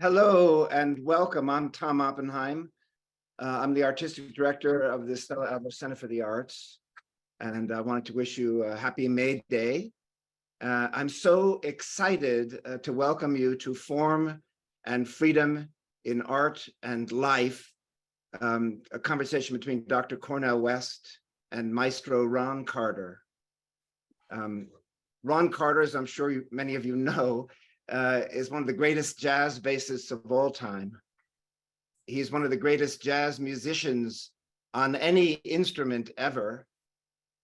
Hello and welcome. I'm Tom Oppenheim. I'm the artistic director of the Stella Adler Center for the Arts, and I wanted to wish you a happy May Day. I'm so excited to welcome you to Form and Freedom in Art and Life, a conversation between Dr. Cornel West and Maestro Ron Carter. Ron Carter, as I'm sure many of you know, is one of the greatest jazz bassists of all time. He's one of the greatest jazz musicians on any instrument ever.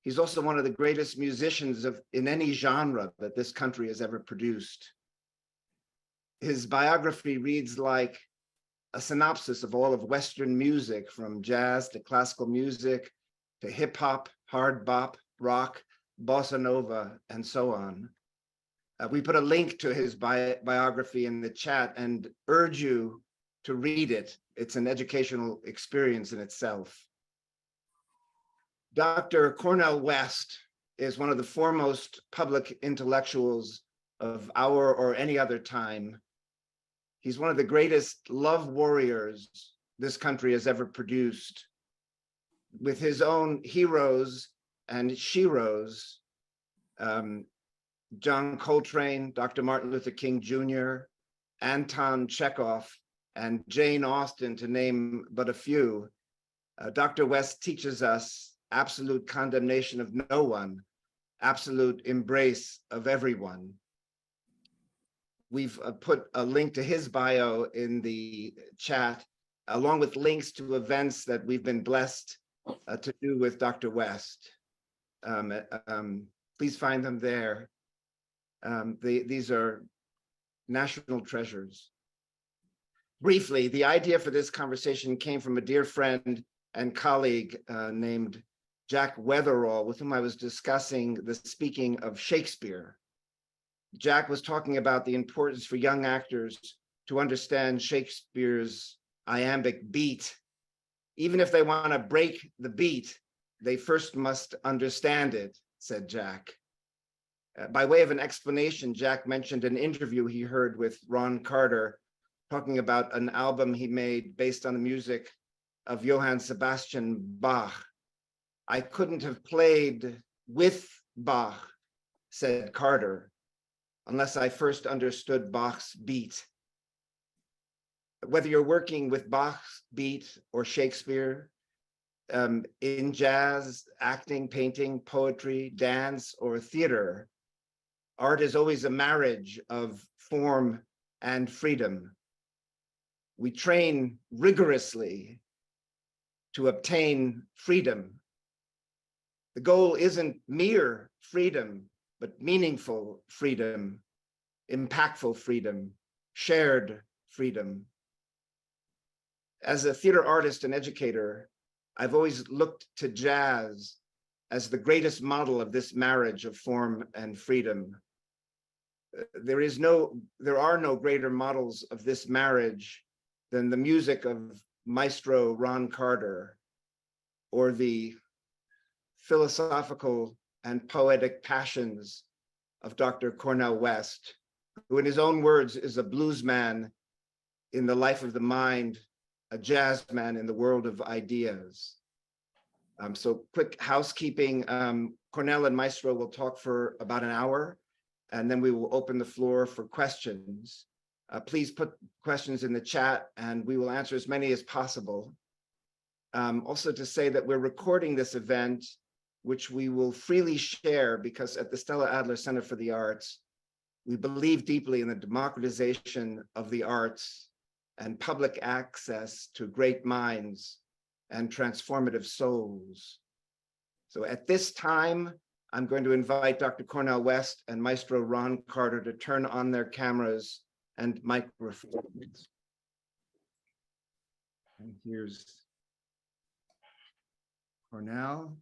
He's also one of the greatest musicians in any genre that this country has ever produced. His biography reads like a synopsis of all of Western music, from jazz to classical music to hip hop, hard bop, rock, bossa nova, and so on. We put a link to his biography in the chat and urge you to read it. It's an educational experience in itself. Dr. Cornel West is one of the foremost public intellectuals of our or any other time. He's one of the greatest love warriors this country has ever produced, with his own heroes and sheroes. John Coltrane, Dr. Martin Luther King Jr., Anton Chekhov, and Jane Austen, to name but a few. Dr. West teaches us absolute condemnation of no one, absolute embrace of everyone. We've put a link to his bio in the chat, along with links to events that we've been blessed to do with Dr. West. Please find them there. These are national treasures. Briefly, the idea for this conversation came from a dear friend and colleague named Jack Weatherall, with whom I was discussing the speaking of Shakespeare. Jack was talking about the importance for young actors to understand Shakespeare's iambic beat. Even if they want to break the beat, they first must understand it, said Jack. By way of an explanation, Jack mentioned an interview he heard with Ron Carter, talking about an album he made based on the music of Johann Sebastian Bach. I couldn't have played with Bach, said Carter, unless I first understood Bach's beat. Whether you're working with Bach's beat or Shakespeare, in jazz, acting, painting, poetry, dance, or theater, art is always a marriage of form and freedom. We train rigorously to obtain freedom. The goal isn't mere freedom, but meaningful freedom, impactful freedom, shared freedom. As a theater artist and educator, I've always looked to jazz as the greatest model of this marriage of form and freedom. There are no greater models of this marriage than the music of Maestro Ron Carter, or the philosophical and poetic passions of Dr. Cornel West, who in his own words is a bluesman in the life of the mind, a jazz man in the world of ideas. So quick housekeeping, Cornel and Maestro will talk for about an hour, and then we will open the floor for questions. Please put questions in the chat and we will answer as many as possible. Also to say that we're recording this event, which we will freely share, because at the Stella Adler Center for the Arts, we believe deeply in the democratization of the arts and public access to great minds and transformative souls. So at this time, I'm going to invite Dr. Cornel West and Maestro Ron Carter to turn on their cameras and microphones. And here's Cornel.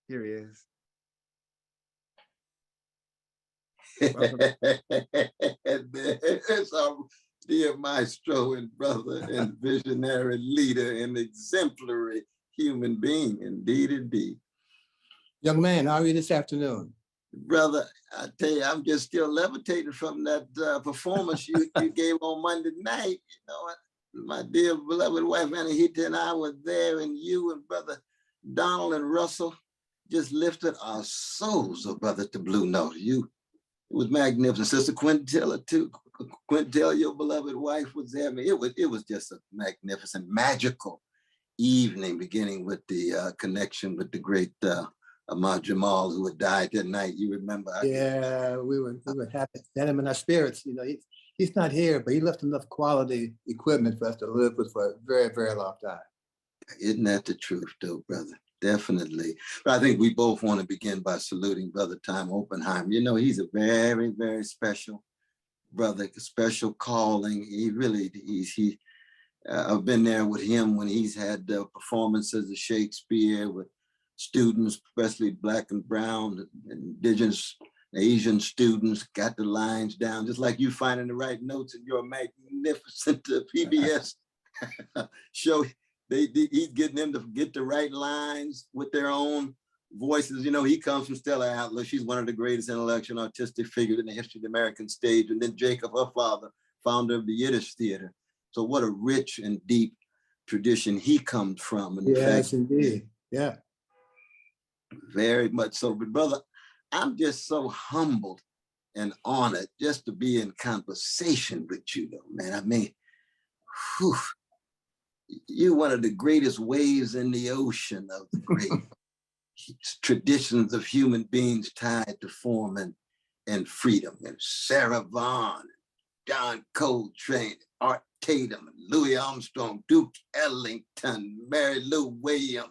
Here he is. So dear maestro and brother and visionary leader and exemplary human being, indeed, indeed. Young man, how are you this afternoon? Brother, I tell you, I'm just still levitating from that performance you gave on Monday night. You know, my dear beloved wife Anahita and I were there, and you and brother Donald and Russell just lifted our souls, oh brother, to Blue Note. It was magnificent. Sister Quintilla too. Quintilla, your beloved wife, was there. I mean, it was just a magnificent, magical evening, beginning with the connection with the great Ahmad Jamal, who had died that night. You remember? Yeah, we were happy to have him in our spirits. You know, he's not here, but he left enough quality equipment for us to live with for a very, very long time. Isn't that the truth, though, brother? Definitely. But I think we both want to begin by saluting Brother Tom Oppenheim. You know, he's a very, very special brother, special calling. I've been there with him when he's had performances of Shakespeare with students, especially Black and brown, indigenous, Asian students, got the lines down, just like you finding the right notes in your magnificent PBS show. He's getting them to get the right lines with their own voices. You know, he comes from Stella Adler. She's one of the greatest intellectual and artistic figures in the history of the American stage. And then Jacob, her father, founder of the Yiddish theater. So what a rich and deep tradition he comes from. And yes, indeed. Yeah. Very much so. But brother, I'm just so humbled and honored just to be in conversation with you, though, man. I mean, whew, you're one of the greatest waves in the ocean of the great traditions of human beings tied to form and freedom. And Sarah Vaughan, John Coltrane, Art Tatum, Louis Armstrong, Duke Ellington, Mary Lou Williams,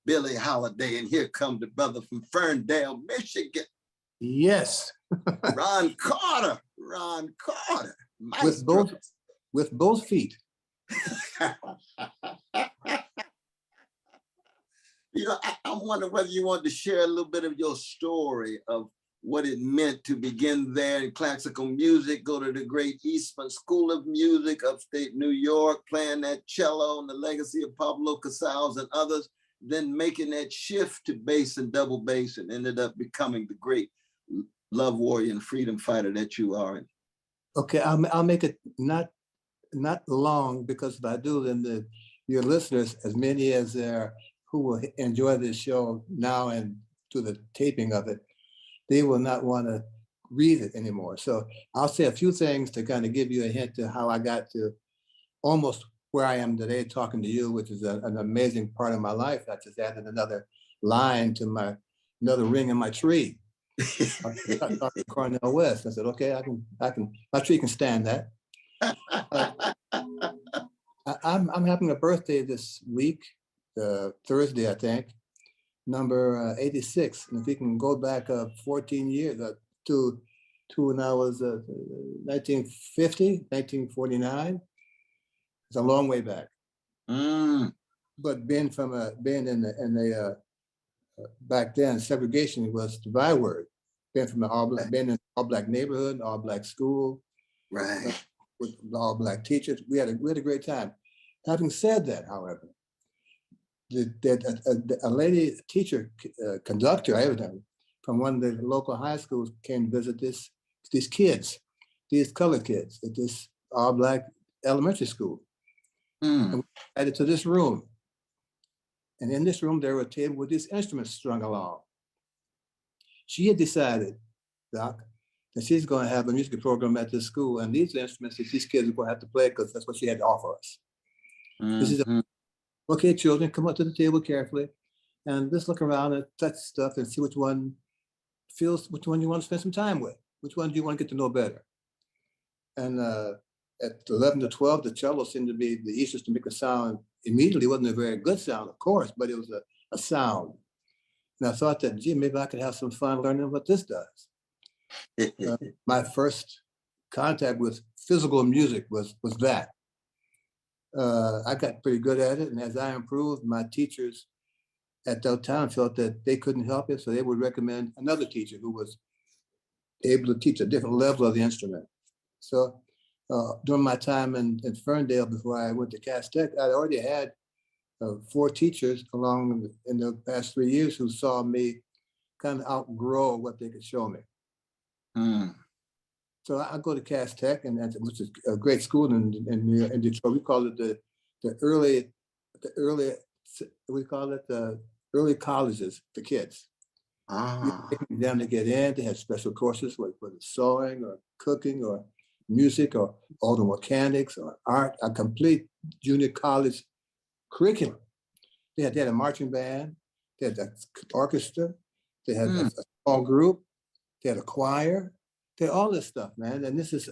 Billie Holiday, and here comes the brother from Ferndale, Michigan. Yes. Ron Carter. With both feet. You know, I wonder whether you want to share a little bit of your story of what it meant to begin there in classical music, go to the great Eastman School of Music, upstate New York, playing that cello and the legacy of Pablo Casals and others, then making that shift to bass and double bass and ended up becoming the great love warrior and freedom fighter that you are. Okay, I'll make it not long, because if I do, then your listeners, as many as there who will enjoy this show now and to the taping of it, they will not want to read it anymore. So I'll say a few things to kind of give you a hint to how I got to almost where I am today talking to you, which is an amazing part of my life. I just added another line to another ring in my tree. Cornel West. I said, okay, I can, my tree can stand that. I'm having a birthday this week, Thursday, I think, number 86. And if we can go back 14 years to when I was 1950, 1949, it's a long way back. But being in the back then, segregation was the byword. Being from being in an all-black neighborhood, all-black school, right, with all-black teachers, we had a great time. Having said that, however, a lady teacher, conductor, evidently, from one of the local high schools came to visit these kids, these colored kids at this all-black elementary school. And we added to this room. And in this room, there were a table with these instruments strung along. She had decided, Doc, that she's going to have a music program at this school, and these instruments that these kids are going to have to play, because that's what she had to offer us. This is okay, children, come up to the table carefully, and just look around and touch stuff and see which one you want to spend some time with. Which one do you want to get to know better? And at 11 to 12, the cello seemed to be the easiest to make a sound immediately. It wasn't a very good sound, of course, but it was a sound. And I thought that, gee, maybe I could have some fun learning what this does. My first contact with physical music was that. I got pretty good at it, and as I improved, my teachers at that time felt that they couldn't help it, so they would recommend another teacher who was able to teach a different level of the instrument. So during my time in Ferndale before I went to Cass Tech, I already had 4 teachers along in the past 3 years who saw me kind of outgrow what they could show me. Mm. So I go to Cass Tech, which is a great school in Detroit. We call it the early we call it the early colleges for kids. You Ah. take them to get in. They have special courses like whether sewing or cooking or music or auto mechanics or art, a complete junior college curriculum. They had a marching band, they had an orchestra, they had a small group, they had a choir, they had all this stuff, man. And this is,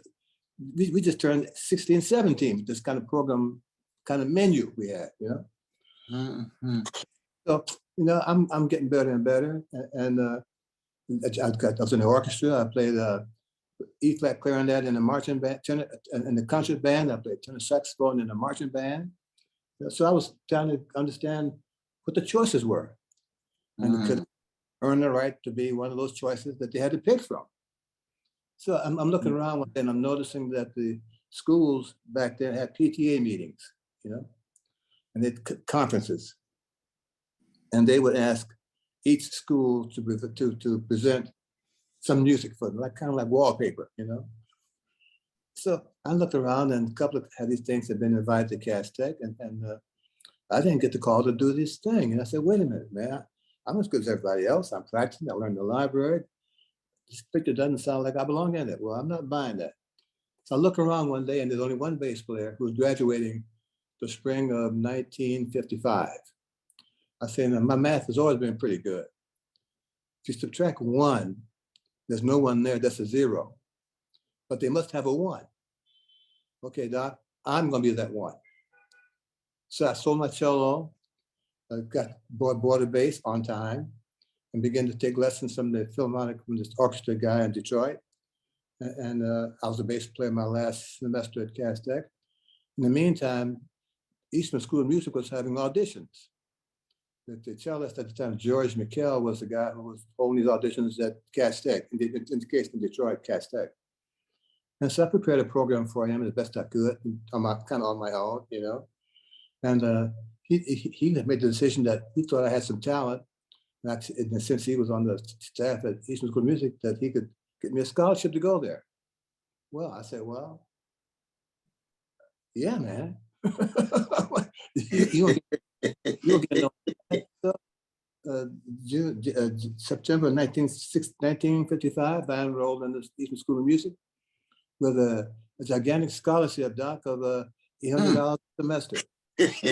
we just turned 16, 17, this kind of program, kind of menu we had, you know? Mm-hmm. So, you know, I'm getting better and better. And I was in the orchestra. I played E-flat clarinet in the marching band, in the concert band. I played tenor saxophone in the marching band. So I was trying to understand what the choices were, and could earn the right to be one of those choices that they had to pick from. So I'm looking around and I'm noticing that the schools back then had PTA meetings, you know, and they conferences, and they would ask each school to present some music for them, like kind of like wallpaper, you know. So I looked around, and a couple of these things had been invited to Cass Tech, and I didn't get the call to do this thing. And I said, wait a minute, man, I'm as good as everybody else. I'm practicing, I learned the library. This picture doesn't sound like I belong in it. Well, I'm not buying that. So I look around one day, and there's only one bass player who was graduating the spring of 1955. I said, my math has always been pretty good. If you subtract 1, there's no one there, that's a 0. But they must have a 1. Okay, Doc, I'm gonna be that 1. So I sold my cello, bought a bass on time, and began to take lessons from the Philharmonic, from this orchestra guy in Detroit. And I was a bass player my last semester at Cass Tech. In the meantime, Eastman School of Music was having auditions. The cellist at the time, George McKell, was the guy who was holding these auditions at Cass Tech, in the case in Detroit, Cass Tech. And so I prepared a program for him as best I could, kind of on my own, you know. And he had made the decision that he thought I had some talent, and since he was on the staff at Eastman School of Music, that he could get me a scholarship to go there. Well, I said, well, yeah, man. you don't get no. September 1955, I enrolled in the Eastman School of Music with a gigantic scholarship, Doc, of $800 a semester. That's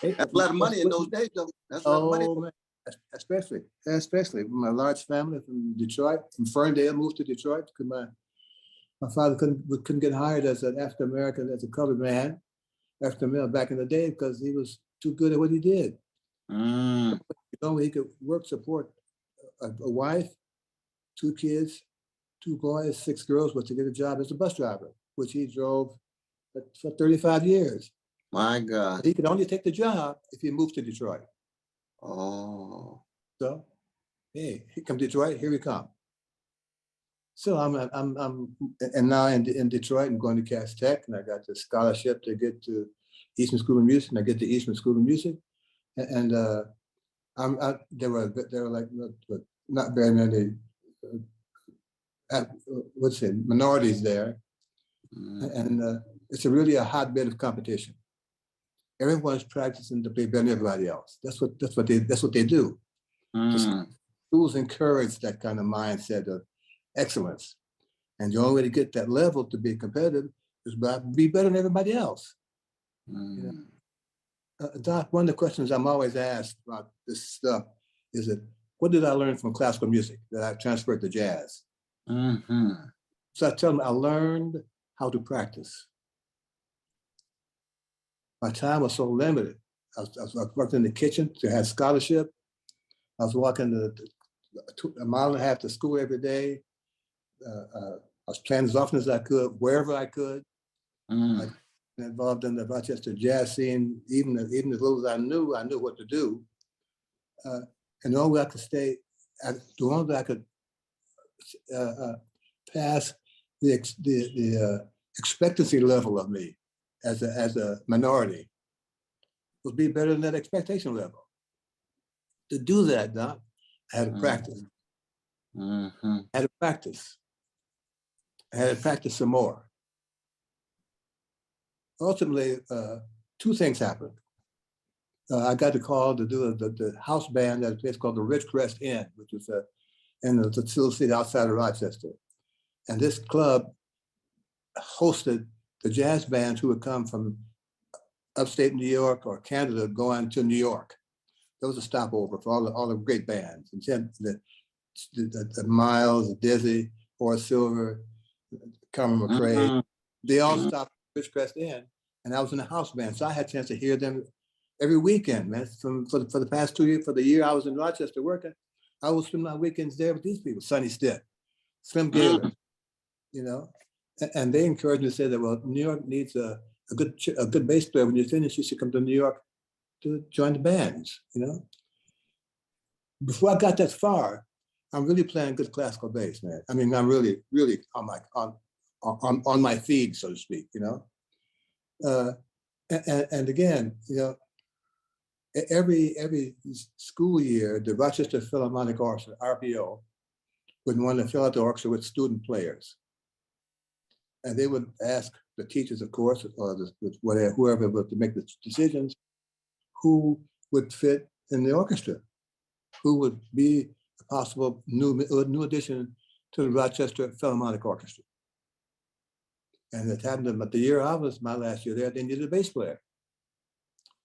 a lot of money in those days, though. That's a lot of money. Man. Especially my large family from Detroit, from Ferndale, moved to Detroit because my father couldn't get hired as an African American, as a colored man, African male back in the day, because he was too good at what he did. You know, he could support a wife, 2 kids, 2 boys, 6 girls, but to get a job as a bus driver, which he drove for 35 years. My God. He could only take the job if he moved to Detroit. Oh. So, hey, here come Detroit, here we come. So I'm now in Detroit and going to Cass Tech, and I got the scholarship to get to Eastman School of Music, and I get to Eastman School of Music, and there were like not very many minorities there, and it's really a hotbed of competition. Everyone's practicing to play better than everybody else. That's what they do. The schools encourage that kind of mindset of excellence, and the only way to get that level to be competitive is by be better than everybody else. You know? Doc, one of the questions I'm always asked about this stuff is what did I learn from classical music that I transferred to jazz? So I tell them I learned how to practice. My time was so limited. I was working in the kitchen to have scholarship. I was walking a mile and a half to school every day. I was playing as often as I could, wherever I could. I involved in the Rochester jazz scene, even as little as I knew what to do. And the only way I could pass the expectancy level of me as a minority would be better than that expectation level. To do that, Doc, I had to practice. Mm-hmm. I had to practice. I had to practice some more. Ultimately, two things happened. I got the call to do the house band at a place called the Ridgecrest Inn, which was in the little city outside of Rochester. And this club hosted the jazz bands who would come from upstate New York or Canada going to New York. There was a stopover for all the great bands. And the Miles, the Dizzy, Horace Silver, Carmen McRae, Mm-hmm. they all stopped at Ridgecrest Inn, and I was in the house band. So I had a chance to hear them every weekend, man. For the past 2 years, for the year I was in Rochester working, I would spend my weekends there with these people, Sonny Stitt, Slim Gaylor, you know, and they encouraged me to say that, well, New York needs a good bass player. When you finish, you should come to New York to join the bands, you know. Before I got that far, I'm really playing good classical bass, man. I mean, I'm really on my feed, so to speak, you know. And again, you know, every school year, the Rochester Philharmonic Orchestra, RPO, would want to fill out the orchestra with student players. And they would ask the teachers, of course, or whoever was to make the decisions, who would fit in the orchestra, who would be a possible new addition to the Rochester Philharmonic Orchestra. And it happened that the year I was, my last year there, they needed a bass player.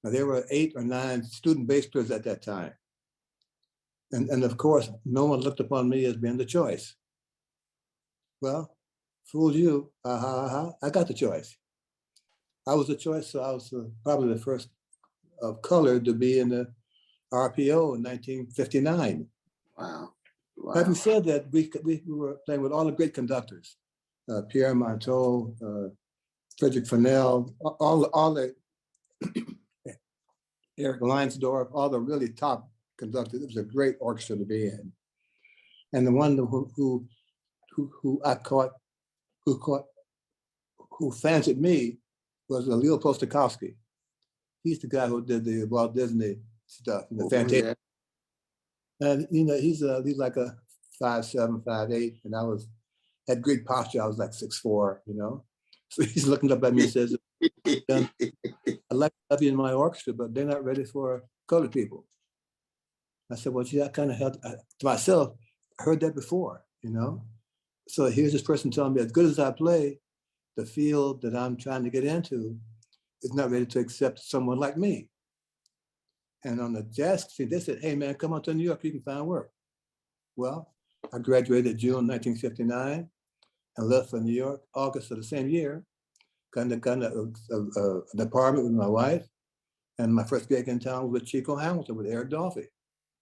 Now, there were 8 or 9 student bass players at that time. And of course, no one looked upon me as being the choice. Well, fooled you, I got the choice. I was the choice, so I was probably the first of color to be in the RPO in 1959. Wow. Having said that, we were playing with all the great conductors, Pierre Monteau, Frederick Cornel, all the Eric Leinsdorf, all the really top conductors. It was a great orchestra to be in. And the one who fancied me was Leo Postakowski. He's the guy who did the Walt Disney stuff, the Fantasia. Yeah. And you know, he's like a 5'7", 5'8", and I had great posture. I was like 6'4", you know. So he's looking up at me and says, "I'd like to have you in my orchestra, but they're not ready for colored people." I said, "Well, gee, I kind of held to myself. I heard that before, you know." So here's this person telling me, as good as I play, the field that I'm trying to get into is not ready to accept someone like me. And on the jazz scene, they said, "Hey, man, come on to New York, you can find work." Well, I graduated June 1959 and left for New York August of the same year. Got an apartment with my wife, and my first gig in town was with Chico Hamilton with Eric Dolphy.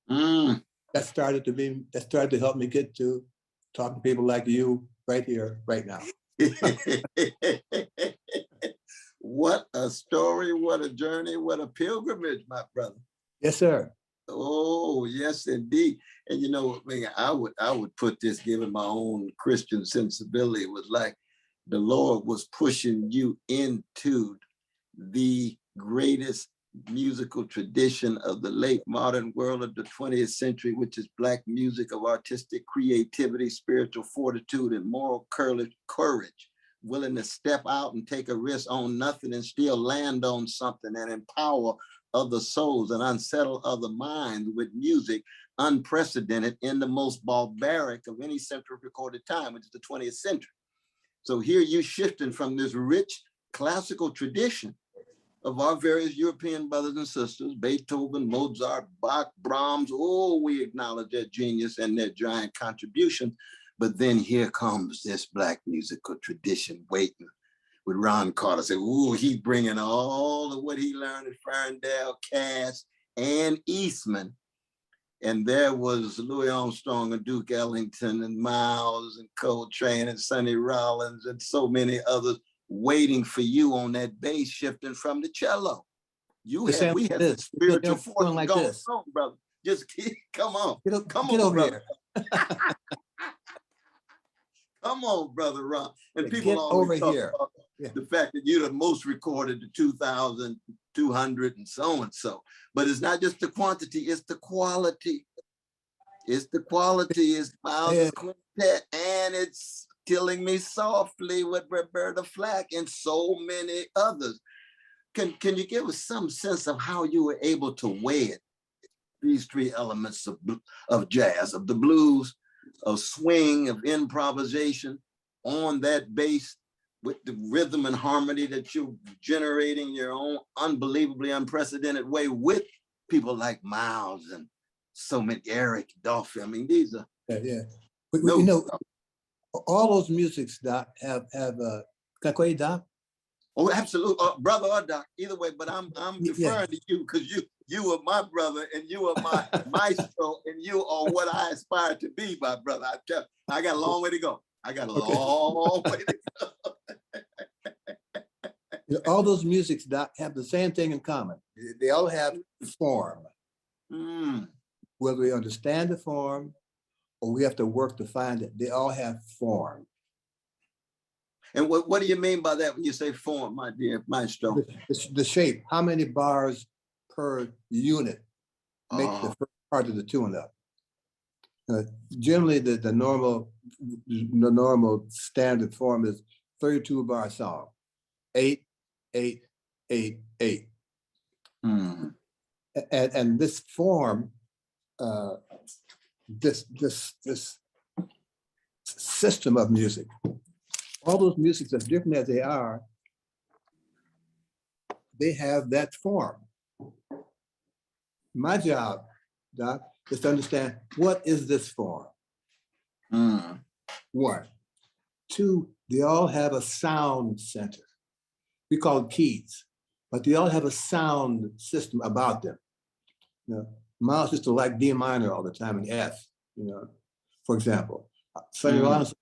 That started to help me get to talking to people like you right here, right now. What a story, what a journey, what a pilgrimage, my brother. Yes, sir. Oh, yes, indeed. And you know, I would put this, given my own Christian sensibility, was like the Lord was pushing you into the greatest musical tradition of the late modern world of the 20th century, which is Black music of artistic creativity, spiritual fortitude, and moral courage, willing to step out and take a risk on nothing and still land on something and empower other souls and unsettle other minds with music unprecedented in the most barbaric of any century recorded time, which is the 20th century. So here you're shifting from this rich classical tradition of our various European brothers and sisters, Beethoven, Mozart, Bach, Brahms. Oh, we acknowledge their genius and their giant contribution. But then here comes this Black musical tradition waiting with Ron Carter. Say, ooh, he's bringing all of what he learned at Ferndale, Cass, and Eastman. And there was Louis Armstrong and Duke Ellington and Miles and Coltrane and Sonny Rollins and so many others waiting for you on that bass, shifting from the cello. We had this spiritual force like going on, brother. Just come on. Get over here. Come on, brother Ron. And Get people over always talk here. about Yeah. the fact that you're the most recorded, the 2,200 and so and so. But it's not just the quantity, it's the quality. It's the quality, it's Miles' quintet, and it's Killing Me Softly with Roberta Flack and so many others. Can you give us some sense of how you were able to wed these three elements of jazz, of the blues, of swing, of improvisation on that bass with the rhythm and harmony that you're generating your own unbelievably unprecedented way with people like Miles and so many, Eric, Dolphy. I mean, these are But, no you know, stuff. all those musics, Doc, have can I call you Doc? Oh, absolutely, brother or doc, either way. But I'm deferring to you because you are my brother and you are my maestro and you are what I aspire to be, my brother. I got a long way to go. I got a long way to go. You know, all those musics, Doc, have the same thing in common. They all have form. Whether we understand the form or we have to work to find it, they all have form. And what do you mean by that when you say form, my dear maestro? The shape, how many bars per unit make the first part of the tune up? Generally, the normal standard form is 32-bar song, 8, 8, 8, 8. And this form, this system of music, all those musics, as different as they are, they have that form. My job, Doc, is to understand what is this form? One. Two, they all have a sound center. We call it keys, but they all have a sound system about them. You know, Miles used to like D minor all the time and F, you know, for example. Sonny Rollins,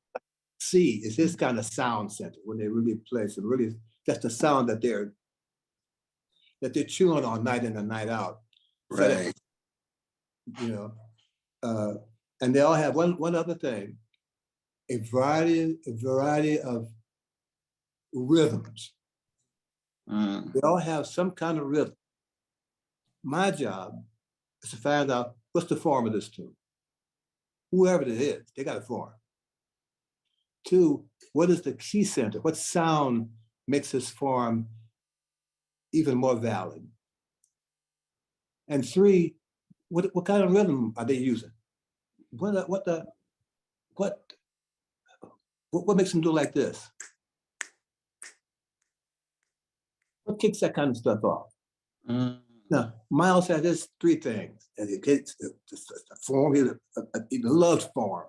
C is his kind of sound center when they really play. So really, that's the sound that they're chewing on night in and night out. Right. You know, and they all have one other thing, a variety of rhythms. They all have some kind of rhythm. My job is to find out what's the form of this tune. Whoever it is, they got a form. Two, what is the key center? What sound makes this form even more valid? And three, what kind of rhythm are they using? What makes them do like this? What kicks that kind of stuff off? Now, Miles had his three things. And it gets the form. He loved form.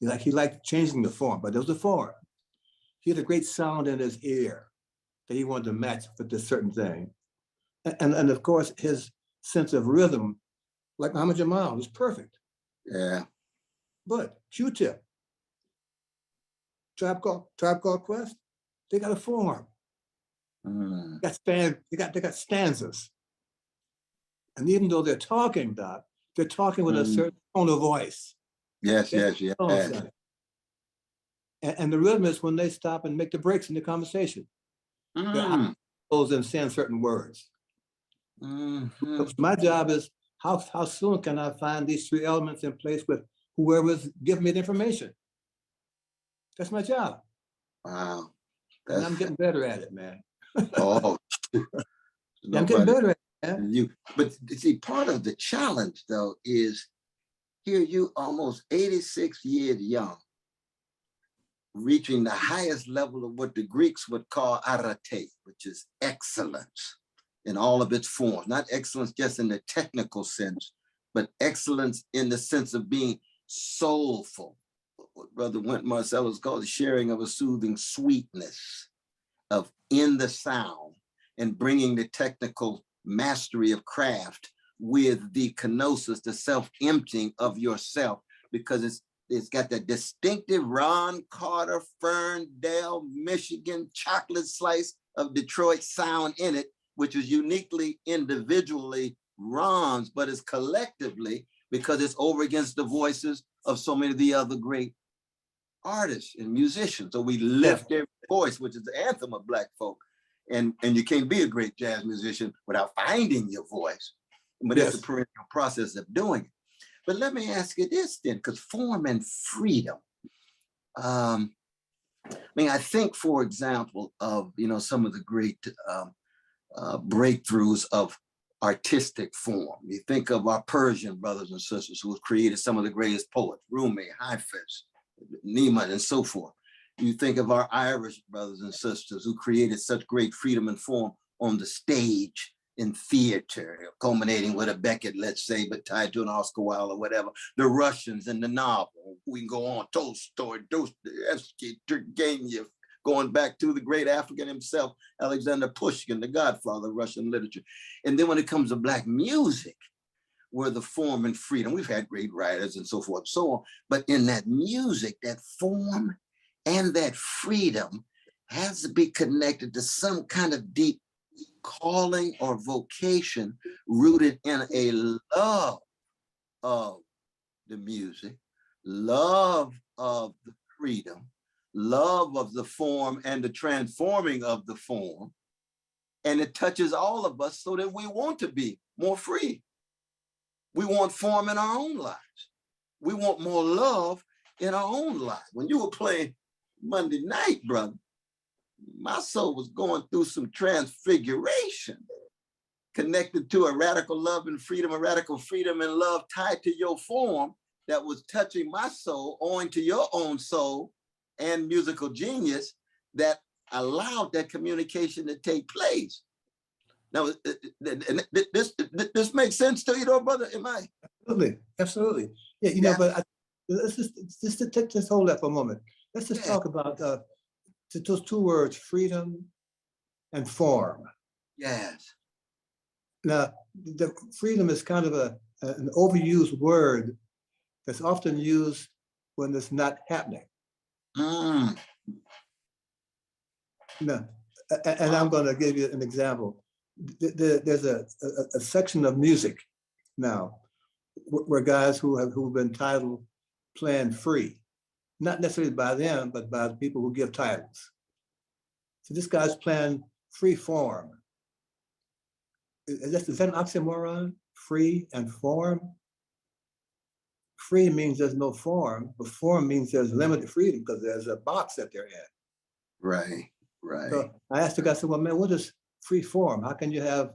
He liked changing the form, but there was a form. He had a great sound in his ear that he wanted to match with this certain thing. And of course, his sense of rhythm, like Muhammad Jamal, was perfect. Yeah. But Q-Tip, Tribe Called Quest, they got a form. They got stanzas. And even though they're talking, Doc, they're talking with a certain tone of voice. Yes. And the rhythm is when they stop and make the breaks in the conversation. Goes and saying certain words. So my job is how soon can I find these three elements in place with whoever's giving me the information? That's my job. Wow. And I'm getting better at it, man. Oh, I'm getting better at it, man. But see, part of the challenge though is here you almost 86 years young, reaching the highest level of what the Greeks would call arete, which is excellence in all of its forms. Not excellence just in the technical sense, but excellence in the sense of being soulful. What Brother Wynton Marsalis calls the sharing of a soothing sweetness of in the sound and bringing the technical mastery of craft with the kenosis, the self-emptying of yourself, because it's got that distinctive Ron Carter, Ferndale, Michigan chocolate slice of Detroit sound in it, which is uniquely individually Ron's, but is collectively because it's over against the voices of so many of the other great artists and musicians. So we lift every voice, which is the anthem of Black folk. And you can't be a great jazz musician without finding your voice. But it's a perennial process of doing it. But let me ask you this then, because form and freedom. I mean, I think, for example, of some of the great breakthroughs of artistic form. You think of our Persian brothers and sisters who have created some of the greatest poets, Rumi, Hafiz, Neiman, and so forth. You think of our Irish brothers and sisters who created such great freedom and form on the stage, in theater, culminating with a Beckett, let's say, but tied to an Oscar Wilde or whatever. The Russians in the novel, we can go on, Tolstoy, Dostoevsky, Turgenev, going back to the great African himself, Alexander Pushkin, the godfather of Russian literature. And then when it comes to Black music, where the form and freedom, we've had great writers and so forth, so on, but in that music, that form and that freedom has to be connected to some kind of deep calling or vocation rooted in a love of the music, love of the freedom, love of the form and the transforming of the form. And it touches all of us so that we want to be more free. We want form in our own lives. We want more love in our own lives. When you were playing Monday night, brother, my soul was going through some transfiguration, connected to a radical love and freedom, a radical freedom and love tied to your form that was touching my soul, owing to your own soul and musical genius that allowed that communication to take place. Now, this makes sense to you, though, brother? Am I? Absolutely. Yeah, but let's just hold that for a moment. Let's just talk about those two words, freedom and form. Yes. Now, the freedom is kind of an overused word that's often used when it's not happening. Mm. Now, and I'm going to give you an example. There's a section of music now where guys who've been titled playing free, not necessarily by them, but by the people who give titles. So this guy's playing free form. Is that an oxymoron? Free and form? Free means there's no form, but form means there's limited freedom because there's a box that they're in. Right. So I asked the guy, I said, well, man, what is free form? How can you have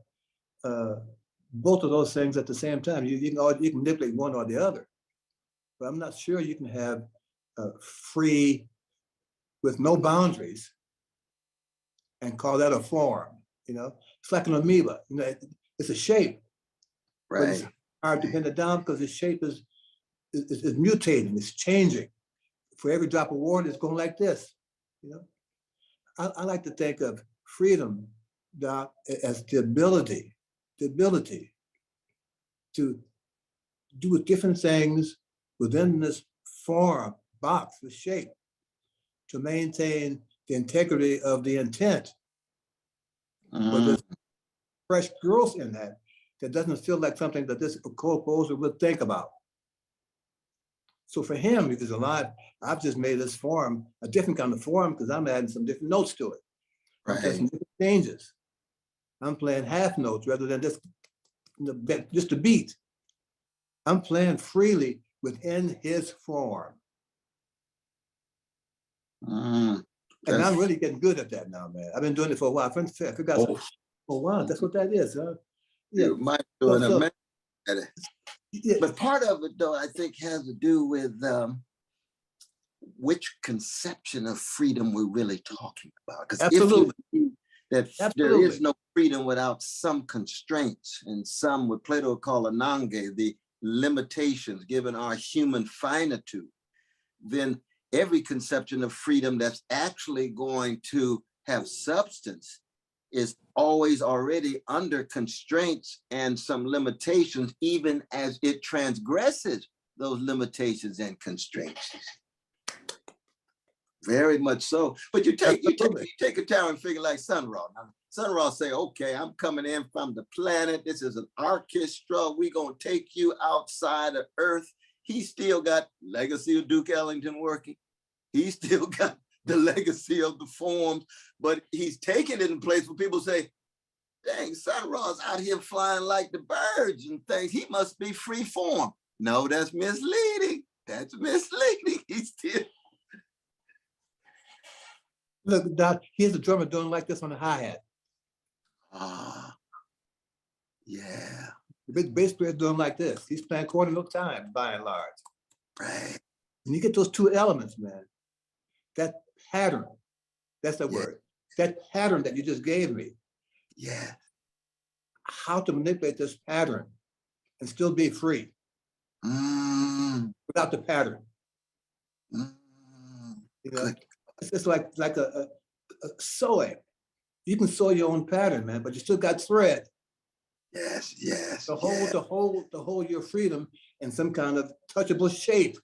both of those things at the same time? You can manipulate one or the other, but I'm not sure you can have free with no boundaries and call that a form. It's like an amoeba. It's a shape. Right. But it's hard to pin it down because the shape is mutating. It's changing. For every drop of water, it's going like this. I like to think of freedom, Doc, as the ability to do different things within this form, box, the shape, to maintain the integrity of the intent. But there's fresh growth in that doesn't feel like something that this composer would think about. So for him, because I've just made this form a different kind of form because I'm adding some different notes to it. I'm playing some different changes. I'm playing half notes rather than just a beat. I'm playing freely within his form. And I'm really getting good at that now, man. I've been doing it for a while. I forgot. Oh, wow, that's what that is, huh? Yeah. You might do it. But part of it, though, I think has to do with which conception of freedom we're really talking about. Because if you believe that there is no freedom without some constraints and some, what Plato would call anange, the limitations given our human finitude, then every conception of freedom that's actually going to have substance is always already under constraints and some limitations, even as it transgresses those limitations and constraints. Very much so. But you take a tower figure like Sun Ra. Now, Sun Ra say, okay, I'm coming in from the planet. This is an orchestra. We're going to take you outside of Earth. He still got legacy of Duke Ellington working. He still got the legacy of the forms, but he's taken it in place where people say, dang, Sun Ra's out here flying like the birds and things. He must be free form. No, that's misleading. That's misleading. He's still. Look, Doc, here's the drummer doing like this on the hi-hat. Ah, yeah. The big bass player doing like this. He's playing Cornel time, by and large. Right. And you get those two elements, man. That pattern, that's the word. That pattern that you just gave me. Yeah. How to manipulate this pattern and still be free without the pattern. You know, Good. it's like a sewing. You can sew your own pattern, man, but you still got thread. Yes, yes. To hold your freedom in some kind of touchable shape.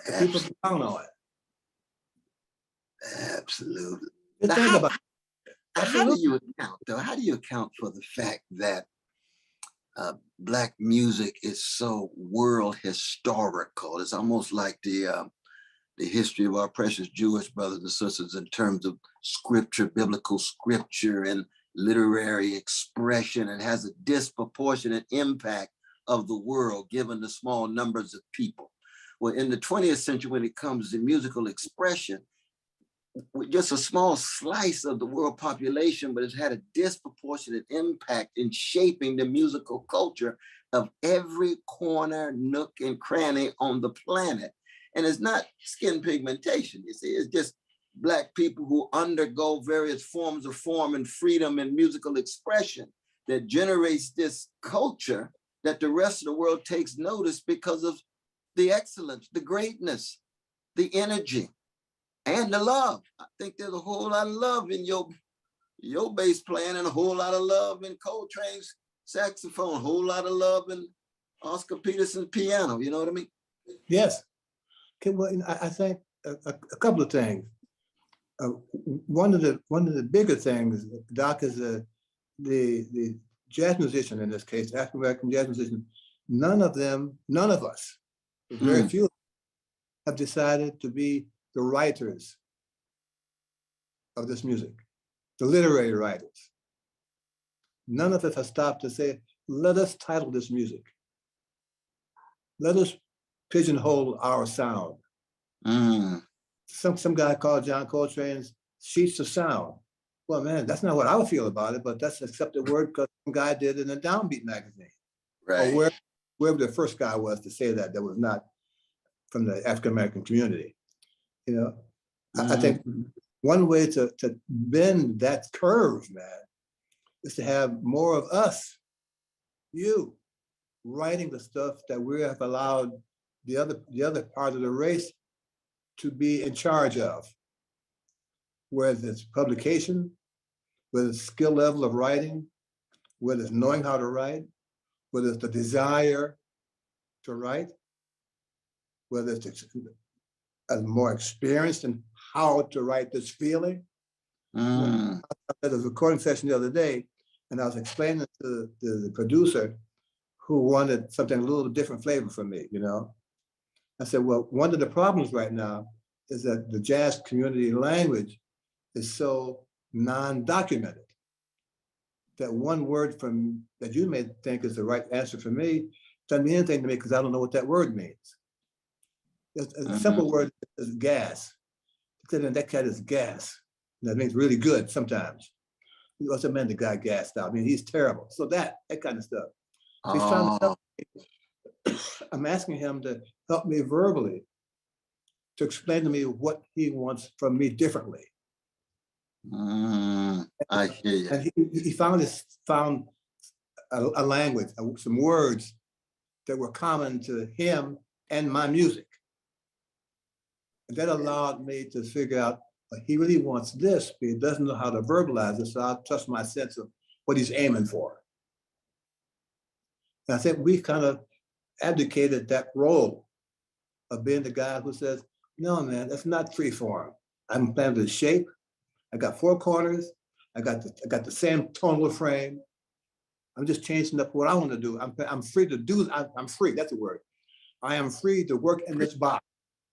That people can count on it. Absolutely. Just think about it. How do you account, though? How do you account for the fact that Black music is so world historical? It's almost like the history of our precious Jewish brothers and sisters in terms of scripture, biblical scripture, and literary expression, and has a disproportionate impact of the world given the small numbers of people. Well, in the 20th century, when it comes to musical expression, with just a small slice of the world population, but it's had a disproportionate impact in shaping the musical culture of every corner, nook, and cranny on the planet. And it's not skin pigmentation, you see, it's just Black people who undergo various forms of form and freedom and musical expression that generates this culture that the rest of the world takes notice because of the excellence, the greatness, the energy, and the love. I think there's a whole lot of love in your bass playing, and a whole lot of love in Coltrane's saxophone, a whole lot of love in Oscar Peterson's piano. You know what I mean? Yes. Okay, well, I think a couple of things. One of the bigger things, Doc, is the jazz musician in this case, African American jazz musician. None of us, very few, have decided to be the writers of this music, the literary writers. None of us have stopped to say, let us title this music. Let us pigeonhole our sound. Some guy called John Coltrane's Sheets of Sound. Well, man, that's not what I would feel about it, but that's an accepted word because some guy did in a Downbeat magazine. Right. Or wherever the first guy was to say that was not from the African-American community. You know, I think one way to bend that curve, man, is to have more of us, you, writing the stuff that we have allowed the other part of the race to be in charge of, whether it's publication, whether it's skill level of writing, whether it's knowing how to write, whether it's the desire to write, whether it's more experienced in how to write this feeling. I did a recording session the other day, and I was explaining to the producer who wanted something a little different flavor from me, you know? I said, well, one of the problems right now is that the jazz community language is so non-documented that one word that you may think is the right answer for me doesn't mean anything to me because I don't know what that word means. A simple word is gas. That cat is gas. That means really good sometimes. What's a man the guy gassed out? I mean, he's terrible. So that kind of stuff. So he's trying to help me. I'm asking him to help me verbally to explain to me what he wants from me differently. I hear you. And he found a language, some words that were common to him and my music. And that allowed me to figure out he really wants this, but he doesn't know how to verbalize it. So I'll trust my sense of what he's aiming for. And I think we kind of abdicated that role of being the guy who says, no, man, that's not free form. I'm playing with shape. I got four corners. I got the same tonal frame. I'm just changing up what I want to do. I'm free to do. I'm free. That's the word. I am free to work in this box.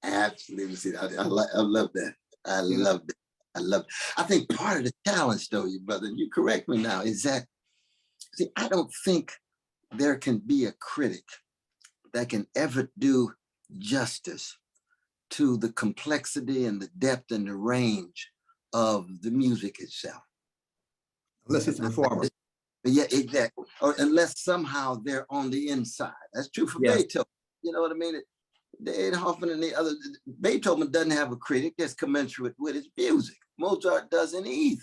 Absolutely. See, I love that. I love it. I love it. I think part of the challenge, though, you brother, and you correct me now, is that, see, I don't think there can be a critic that can ever do justice to the complexity and the depth and the range of the music itself. Unless it's a performer. Yeah, exactly. Or unless somehow they're on the inside. That's true for Beethoven. You know what I mean? Beethoven and the other, Beethoven doesn't have a critic that's commensurate with his music. Mozart doesn't either.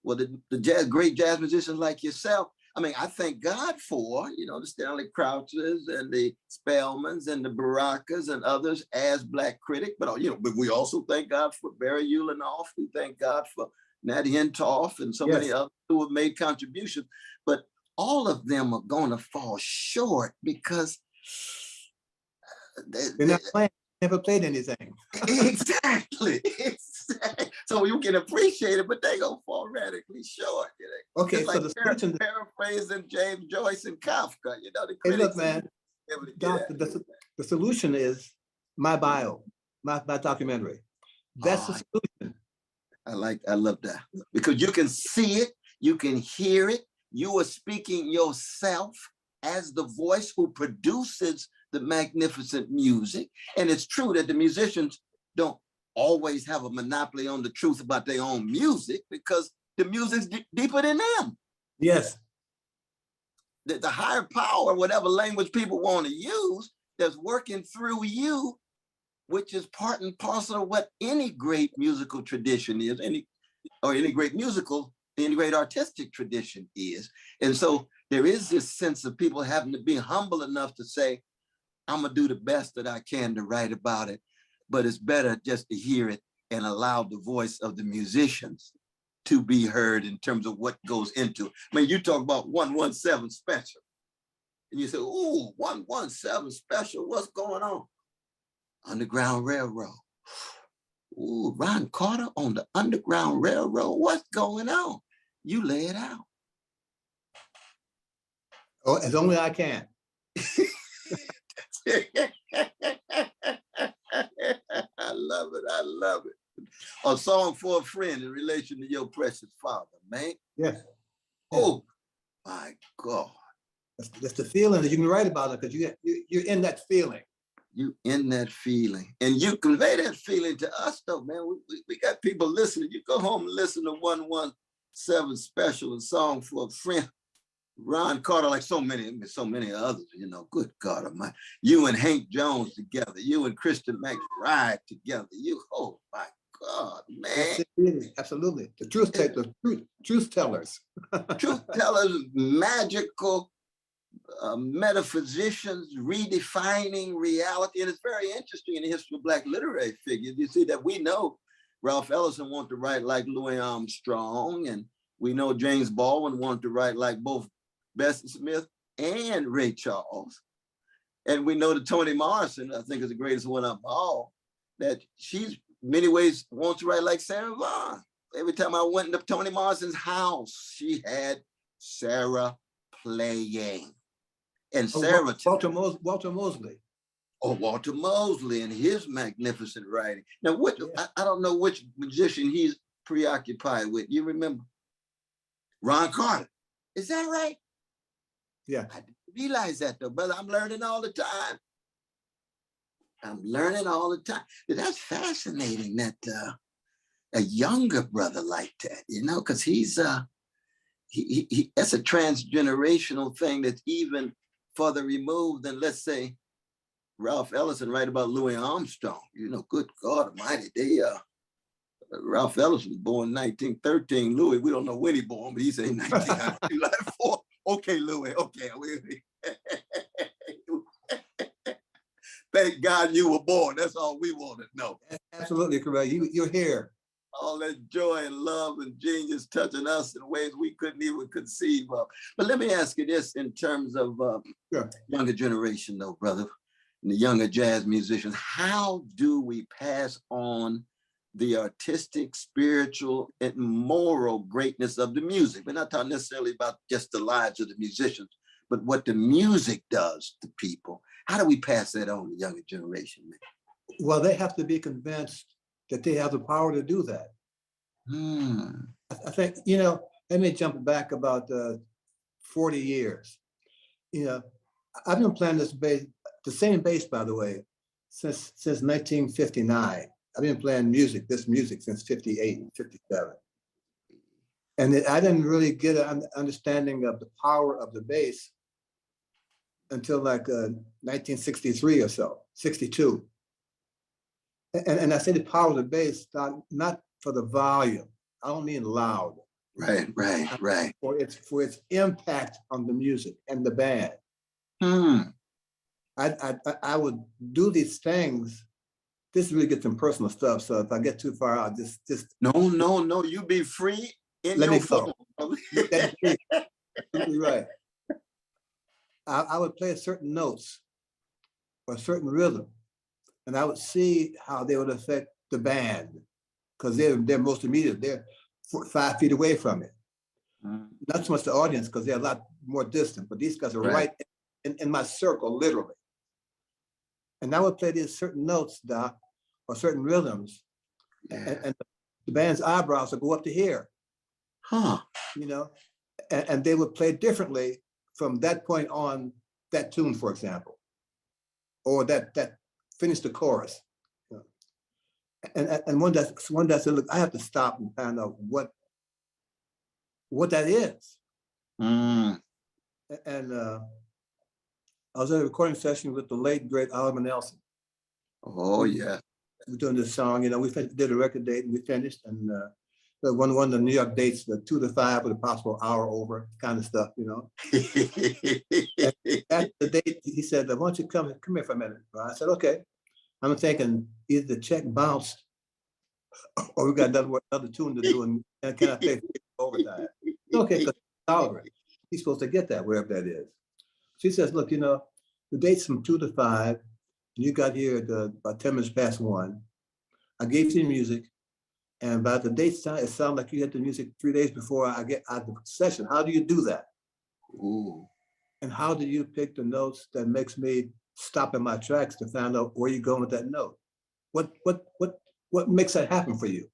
Well, the great jazz musicians like yourself, I mean, I thank God for, you know, the Stanley Crouchers and the Spellmans and the Barakas and others as Black critic, but, you know, but we also thank God for Barry Ulanoff. We thank God for Nat Hentoff and so many others who have made contributions, but all of them are going to fall short because they're not playing, never played anything. Exactly. So you can appreciate it, but they gonna fall radically short. You know? Okay, it's so like the solution, paraphrasing James Joyce and Kafka. You know, the hey, critics look, man, able to get doctor, the solution is my bio, my documentary. That's the solution. I love that because you can see it, you can hear it. You are speaking yourself as the voice who produces the magnificent music. And it's true that the musicians don't always have a monopoly on the truth about their own music because the music's deeper than them. Yes. The higher power, whatever language people want to use, that's working through you, which is part and parcel of what any great musical tradition is, any great artistic tradition is. And so there is this sense of people having to be humble enough to say, I'm gonna do the best that I can to write about it, but it's better just to hear it and allow the voice of the musicians to be heard in terms of what goes into it. I mean, you talk about 117 Special, and you say, ooh, 117 Special, what's going on? Underground Railroad. Ooh, Ron Carter on the Underground Railroad, what's going on? You lay it out. Oh, as only I can. I love it. I love it. A song for a friend in relation to your precious father, man. Yes. Oh my God. That's the feeling that you can write about it because you're in that feeling. You in that feeling. And you convey that feeling to us though, man. We got people listening. You go home and listen to 117 Special, a song for a friend. Ron Carter, like so many others, you know, good God Almighty. You and Hank Jones together, you and Christian McBride together. Oh my God, man. Absolutely. The truth tellers. Truth tellers, magical metaphysicians, redefining reality. And it's very interesting in the history of Black literary figures. You see that we know Ralph Ellison wanted to write like Louis Armstrong, and we know James Baldwin wanted to write like both Bessie Smith and Ray Charles. And we know that Toni Morrison, I think, is the greatest one of them all, that she's in many ways wants to write like Sarah Vaughan. Every time I went into Toni Morrison's house, she had Sarah playing. And Sarah— Walter Mosley. Oh, Walter Mosley and his magnificent writing. Now, I don't know which musician he's preoccupied with. You remember? Ron Carter. Is that right? Yeah. I didn't realize that though, brother. I'm learning all the time. That's fascinating that a younger brother like that, you know, because he's that's a transgenerational thing that's even further removed than, let's say, Ralph Ellison write about Louis Armstrong. You know, good God Almighty, Ralph Ellison was born 1913. Louis, we don't know when he born, but he said 1904. Okay, Louis, okay. Thank God you were born. That's all we want to know. Absolutely correct. You're here. All that joy and love and genius touching us in ways we couldn't even conceive of. But let me ask you this in terms of younger generation though, brother, and the younger jazz musicians, how do we pass on the artistic, spiritual, and moral greatness of the music? We're not talking necessarily about just the lives of the musicians, but what the music does to people. How do we pass that on to the younger generation, man? Well, they have to be convinced that they have the power to do that. I think, let me jump back about 40 years. I've been playing this bass, the same bass, by the way, since 1959. I've been playing this music since 58, 57. And I didn't really get an understanding of the power of the bass until like 1963 or so, 62. And I say the power of the bass, not for the volume. I don't mean loud. Right. For its impact on the music and the band. I would do these things. This really gets some personal stuff. So if I get too far out, just no. You be free in let your me go. phone. That's absolutely right. I would play certain notes or a certain rhythm, and I would see how they would affect the band because they're most immediate. They're 5 feet away from it. Not so much the audience because they're a lot more distant, but these guys are right in my circle, literally. And I would play these certain notes, Doc, or certain rhythms, and the band's eyebrows would go up to here. And they would play differently from that point on that tune, for example, or that finished the chorus. And one day I said, look, I have to stop and find out what that is. And I was at a recording session with the late great Oliver Nelson. Oh yeah. We're doing this song, we did a record date and we finished, and one of the New York dates, the 2 to 5 with a possible hour over kind of stuff, After the date, he said, why don't you come here for a minute? I said, okay. I'm thinking either the check bounced or we got another tune to do, and can I play overtime? Okay, because Oliver, he's supposed to get that, wherever that is. She says, look, the date's from 2 to 5. You got here at about 10 minutes past 1. I gave you the music, and by the date time, it sounded like you had the music 3 days before I get out of the session. How do you do that? Ooh. And how do you pick the notes that makes me stop in my tracks to find out where you're going with that note? What makes that happen for you?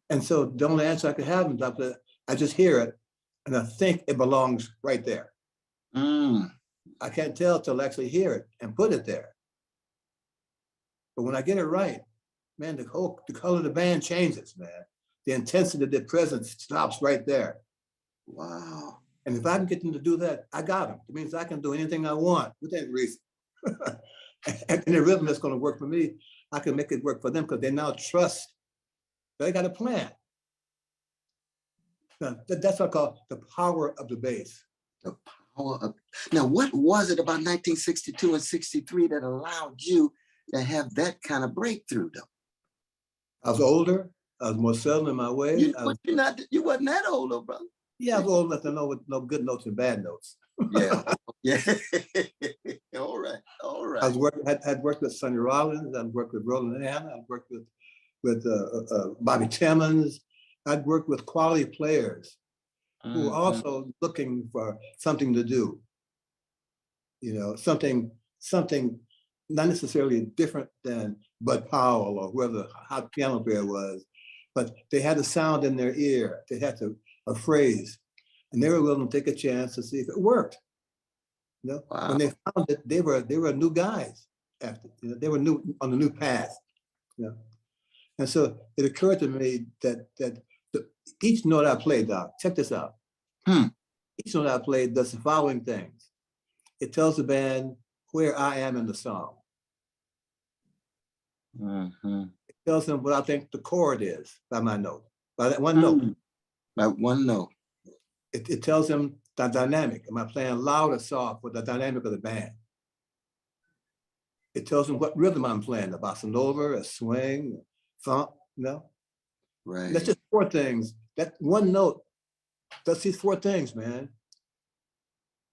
And so the only answer I could have is I just hear it, and I think it belongs right there. I can't tell till I actually hear it and put it there. But when I get it right, man, the color of the band changes, man. The intensity of their presence stops right there. Wow. And if I can get them to do that, I got them. It means I can do anything I want within reason. And the rhythm that's going to work for me, I can make it work for them because they now trust. They got a plan. Now, that's what I call the power of the bass. The power of. Now, what was it about 1962 and 63 that allowed you to have that kind of breakthrough, though? I was older. I was more settled in my way. You wasn't that old, though, brother. Yeah, I was old enough to know with no good notes and bad notes. Yeah. All right. I'd worked with Sonny Rollins. I'd worked with Roland Allen. I'd worked with Bobby Timmons. I'd worked with quality players who were also looking for something to do. Something not necessarily different than Bud Powell or whoever the hot piano player was, but they had a sound in their ear. They had a phrase, and they were willing to take a chance to see if it worked. Wow. When they found it, they were new guys. After they were new on the new path. And so it occurred to me that each note I played, Doc, check this out. Each note I played does the following things. It tells the band where I am in the song. It tells them what I think the chord is by my note, by that one note. By one note. It tells them the dynamic. Am I playing loud or soft with the dynamic of the band? It tells them what rhythm I'm playing, a bossa nova, a swing, funk, Right. That's just 4 things. That one note does these 4 things, man.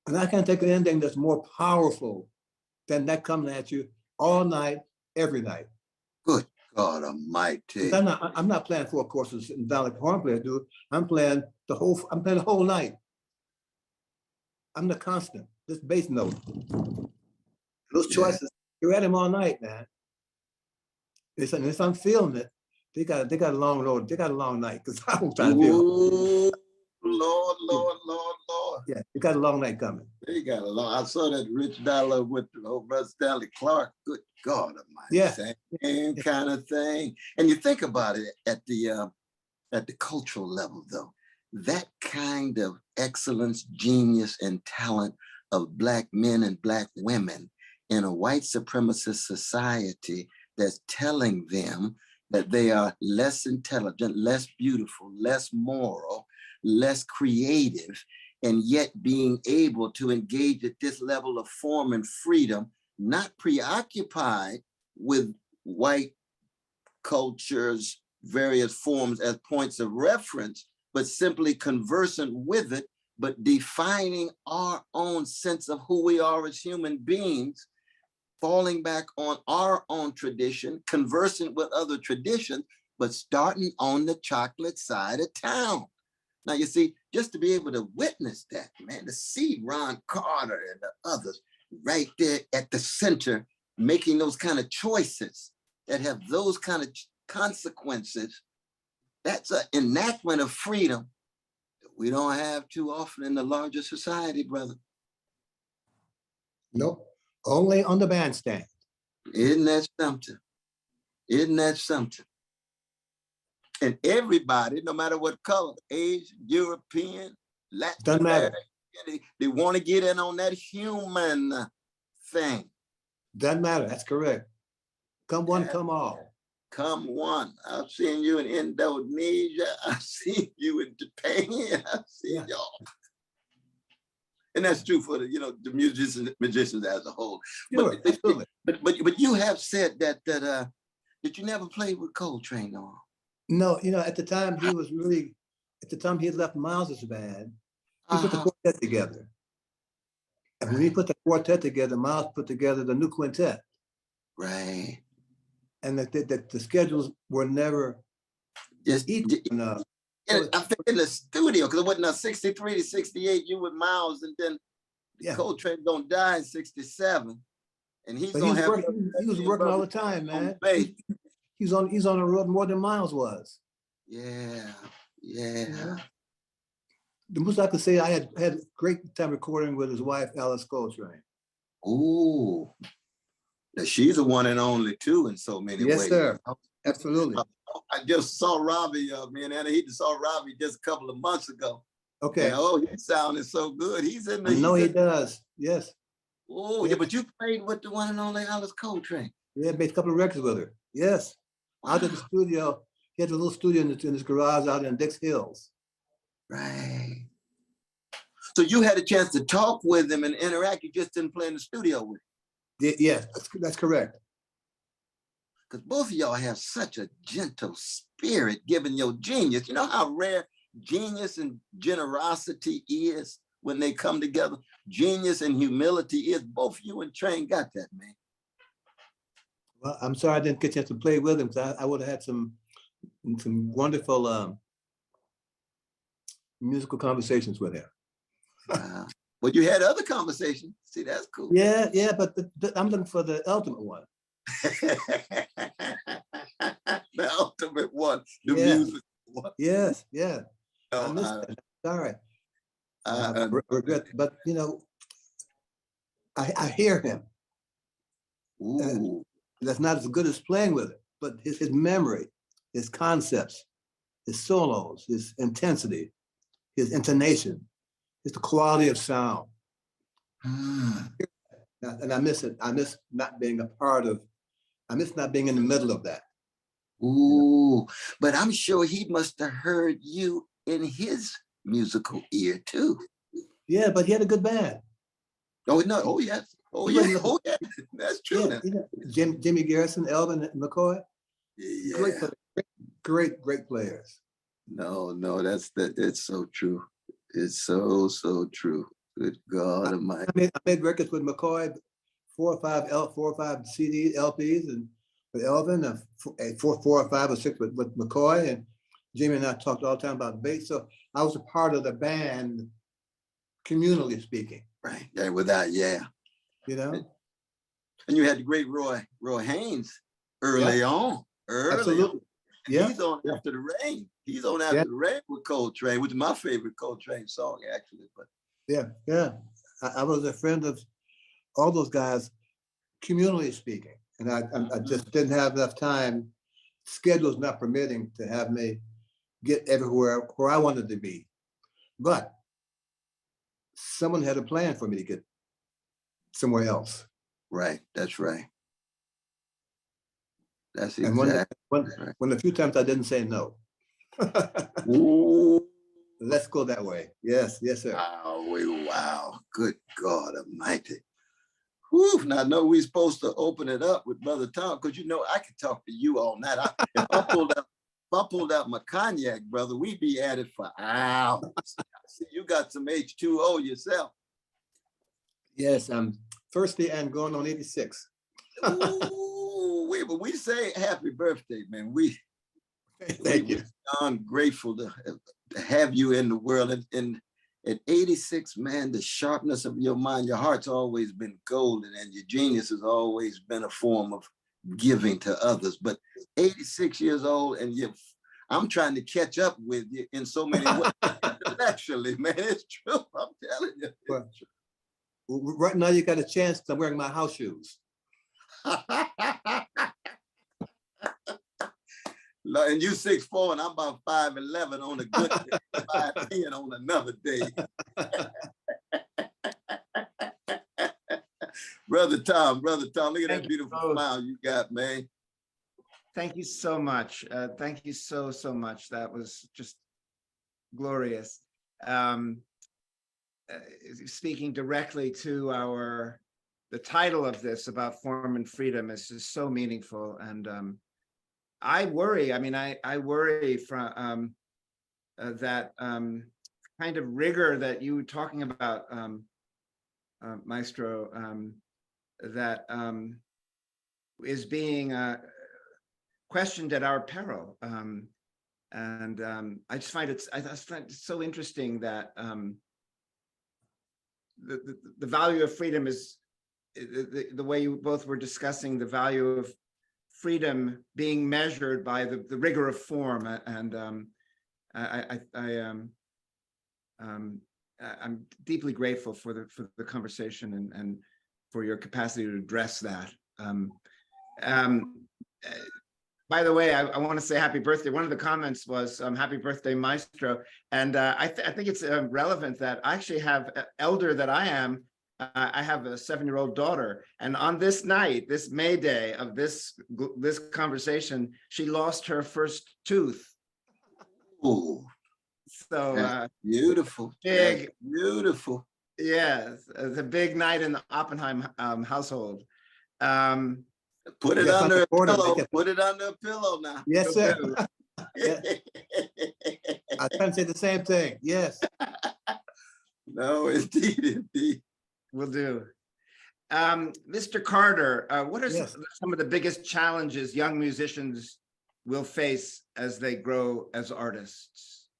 And I can't think of anything that's more powerful than that coming at you all night, every night. Good God Almighty. I'm not playing 4 courses down like horn players do. I'm playing the whole night. I'm the constant, this bass note. Those choices They were at him all night, man. If I'm feeling it, they got a long road. They got a long night because I was trying to feel. Ooh, Lord, Lord, Lord, Lord. Yeah, they got a long night coming. They got a long. I saw that Rich Dollar with the old brother Stanley Clark. Good God Almighty, Yeah. Same kind of thing. And you think about it at the cultural level, though, that kind of excellence, genius, and talent of Black men and Black women in a white supremacist society that's telling them that they are less intelligent, less beautiful, less moral, less creative, and yet being able to engage at this level of form and freedom, not preoccupied with white culture's various forms as points of reference, but simply conversant with it, but defining our own sense of who we are as human beings, falling back on our own tradition, conversing with other traditions, but starting on the chocolate side of town. Now, you see, just to be able to witness that, man, to see Ron Carter and the others right there at the center, making those kind of choices that have those kind of consequences, that's an enactment of freedom that we don't have too often in the larger society, brother. Nope, only on the bandstand. Isn't that something? Isn't that something? And everybody, no matter what color, Asian, European, Latin, Doesn't matter. they want to get in on that human thing. Doesn't matter. That's correct. Come one, come all. Come one. I've seen you in Indonesia. I've seen you in Japan. I've seen y'all. And that's true for the musicians as a whole. Sure, absolutely. But you have said that you never played with Coltrane, no? No, at the time he had left Miles's band, he put the quartet together. And when he put the quartet together, Miles put together the new quintet. Right. And the schedules were never just equal enough. I think in the studio, because it wasn't 63 to 68, you with Miles, and then Coltrane gonna die in 67. And he was working all the time, man. He's on the road more than Miles was. Yeah. The most I could say, I had a great time recording with his wife, Alice Coltrane. Ooh. Now she's the one and only too in so many ways. Yes, sir. Absolutely. I just saw Robbie, me and Anna, he just saw Robbie just a couple of months ago. Okay. And, he sounded so good. He's in the. I know he does. Yes. Oh, yeah, but you played with the one and only Alice Coltrane. Yeah, made a couple of records with her. Yes. Wow. Out at the studio. He had a little studio in his garage out in Dix Hills. Right. So you had a chance to talk with him and interact. You just didn't play in the studio with him. Yes, that's correct. Because both of y'all have such a gentle spirit, given your genius. You know how rare genius and generosity is when they come together? Genius and humility is. Both you and Train got that, man. Well, I'm sorry I didn't get a chance to play with him, because I would have had some wonderful musical conversations with him. Well, you had other conversations. See, that's cool. Yeah, but I'm looking for the ultimate one. The ultimate one, the music one. Yes, yeah. No, I missed that. Sorry. I regret, but I hear him. Ooh. That's not as good as playing with it, but his memory, his concepts, his solos, his intensity, his intonation, the quality of sound. And I miss it. I miss not being I miss not being in the middle of that. Ooh, but I'm sure he must have heard you in his musical ear too. Yeah, but he had a good band. Oh, no. Oh, yes. Oh, yeah. Oh, yeah. That's true. Yeah, Jimmy Garrison, Elvin McCoy. Yeah. Great players. No, it's so true. It's so true. Good God Almighty. I made records with McCoy, 4 or 5 CDs, LPs, and with Elvin, 4 or 5 or 6 with McCoy, and Jimmy and I talked all the time about bass. So I was a part of the band, communally speaking. Right. Yeah, without, yeah. And you had the great Roy Haynes early on. Absolutely. Yeah. He's on After the Rain. He's on After the Rain with Coltrane, which is my favorite Coltrane song, actually. But yeah. I was a friend of all those guys, communally speaking, and I just didn't have enough time. Schedule's not permitting to have me get everywhere where I wanted to be, but someone had a plan for me to get somewhere else. right, that's right. That's And exactly when a few times I didn't say no. Ooh. Let's go that way. Yes, sir. Wow. Good God Almighty. Whew. Now I know we're supposed to open it up with Brother Tom, because you know I could talk to you all night. If I pulled out my cognac, brother, we'd be at it for hours. See, you got some H2O yourself. Yes, I'm thirsty and going on 86. Ooh, but we say happy birthday, man. Thank you. I'm grateful to have you in the world. And at 86, man, the sharpness of your mind, your heart's always been golden, and your genius has always been a form of giving to others. But 86 years old, and I'm trying to catch up with you in so many ways. Intellectually, man, it's true. I'm telling you. Well, right now, you got a chance. I'm wearing my house shoes. And you 6'4", and I'm about 5'11" on a good day, 5'10" on another day. Brother Tom, look at that beautiful smile you got, man. Thank you so much. Thank you so much. That was just glorious. Speaking directly to the title of this about form and freedom is just so meaningful. And I worry, I worry from that kind of rigor that you were talking about, Maestro, that is being questioned at our peril. I just find it so interesting that the value of freedom is the way you both were discussing the value of freedom being measured by the rigor of form, and I'm deeply grateful for the conversation and for your capacity to address that. By the way, I want to say happy birthday. One of the comments was happy birthday, Maestro. And I think it's relevant that I actually have, elder that I am, I have a 7-year-old daughter. And on this night, this May Day of this conversation, she lost her first tooth. Oh, so beautiful. Big, that's beautiful. Yes, it's a big night in the Oppenheim household. Put it under a pillow. Put it under a pillow now. Yes, sir. Yeah. I try to say the same thing. Yes. No, indeed. Will do. Mr. Carter, what are some of the biggest challenges young musicians will face as they grow as artists?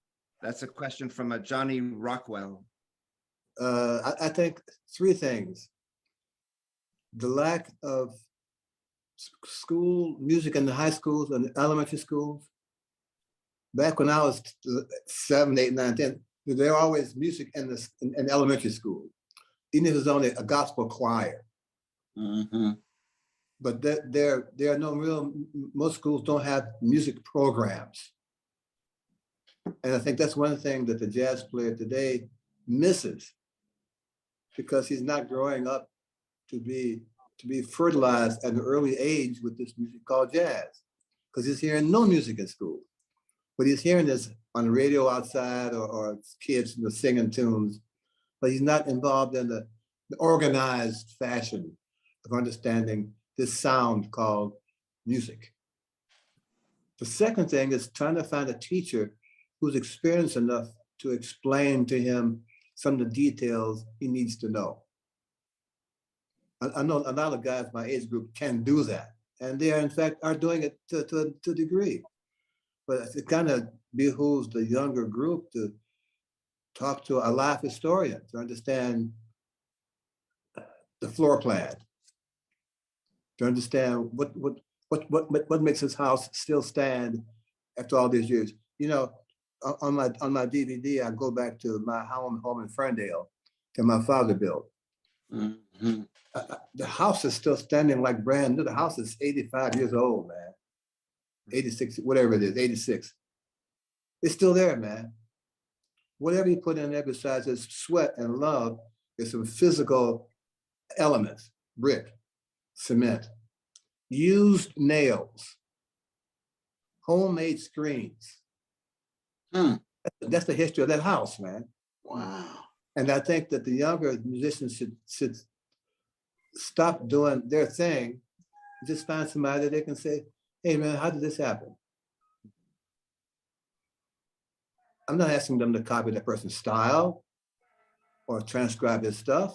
That's a question from a Johnny Rockwell. I think 3 things. The lack of school music in the high schools and elementary schools. Back when I was 7, 8, 9, 10, there were always music in elementary school, even if it was only a gospel choir. Mm-hmm. But there are no most schools don't have music programs. And I think that's one thing that the jazz player today misses, because he's not growing up to be fertilized at an early age with this music called jazz, because he's hearing no music in school. But he's hearing this on the radio outside, or kids singing tunes, but he's not involved in the organized fashion of understanding this sound called music. The second thing is trying to find a teacher who's experienced enough to explain to him some of the details he needs to know. I know a lot of guys my age group can do that, and they are, in fact, are doing it to a degree. But it kind of behooves the younger group to talk to a live historian to understand the floor plan. to understand what makes his house still stand after all these years. You know, on my DVD, I go back to my home in Ferndale that my father built. Mm-hmm. The house is still standing like brand new. The house is 85 years old, man. 86, whatever it is, 86. It's still there, man. Whatever he put in there besides his sweat and love is some physical elements, brick, cement, used nails, homemade screens. That's the history of that house, man. Wow. And I think that the younger musicians should stop doing their thing, just find somebody that they can say, hey man, how did this happen? I'm not asking them to copy that person's style or transcribe his stuff.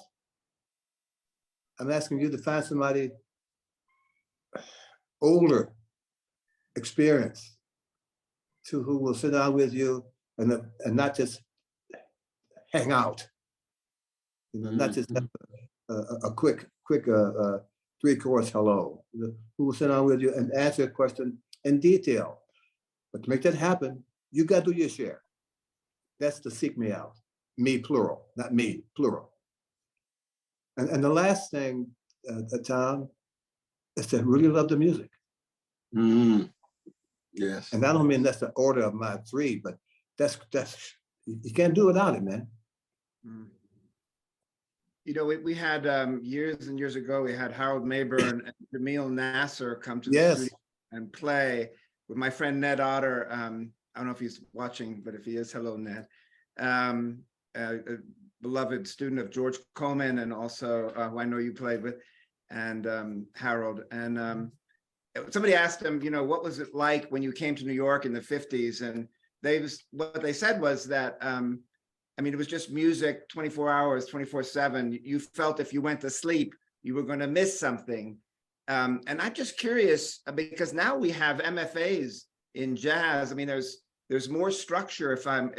I'm asking you to find somebody older, experienced, who will sit down with you and not just hang out. You know, not just a quick 3-chorus hello. Who will sit down with you and answer a question in detail. But to make that happen, you got to do your share. That's to seek me out. Me, plural, not me, plural. And the last thing, Tom, is to really love the music. Yes. And I don't mean that's the order of my 3, but that's you can't do without it, man. You know, we had years and years ago, we had Harold Mayburn and Jamil Nasser come to the studio and play with my friend Ned Otter. I don't know if he's watching, but if he is, hello, Ned. A beloved student of George Coleman, and also who I know you played with, and Harold. And somebody asked him, you know, what was it like when you came to New York in the 50s? And what they said was that, I mean, it was just music 24 hours, 24/7. You felt if you went to sleep, you were going to miss something. And I'm just curious, because now we have MFAs in jazz. I mean, there's more structure from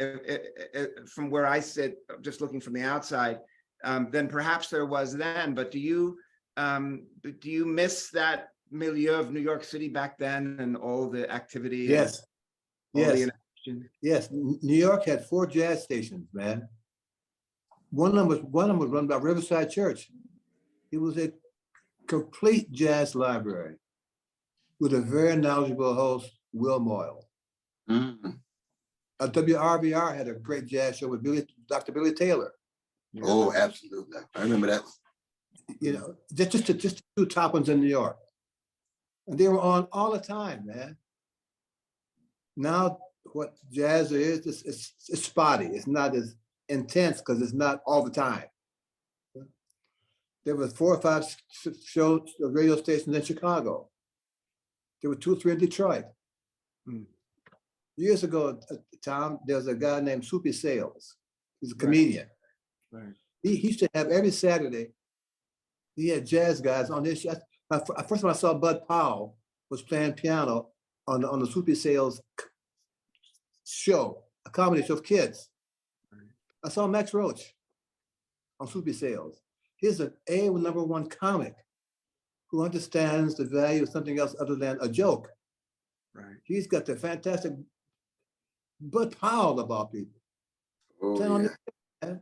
where I sit, just looking from the outside, than perhaps there was then. But do you miss that milieu of New York City back then and all the activity? Yes, yes, yes. New York had 4 jazz stations, man. One of them was run by Riverside Church. It was a complete jazz library with a very knowledgeable host, Will Moyle. WRBR had a great jazz show with Dr. Billy Taylor. Yeah. Oh, absolutely. I remember that. You know, just 2 top ones in New York. And they were on all the time, man. Now, what jazz is, it's spotty. It's not as intense because it's not all the time. There were 4 or 5 shows, radio stations in Chicago. There were 2 or 3 in Detroit. Years ago, Tom, there was a guy named Soupy Sales. He's a comedian. Right. He used to have every Saturday, he had jazz guys on his show. First time I saw Bud Powell was playing piano on the Soupy Sales show, a comedy show of kids. Right. I saw Max Roach on Soupy Sales. He's an #1 comic who understands the value of something else other than a joke. Right. He's got the fantastic Bud Powell about people. Oh, yeah.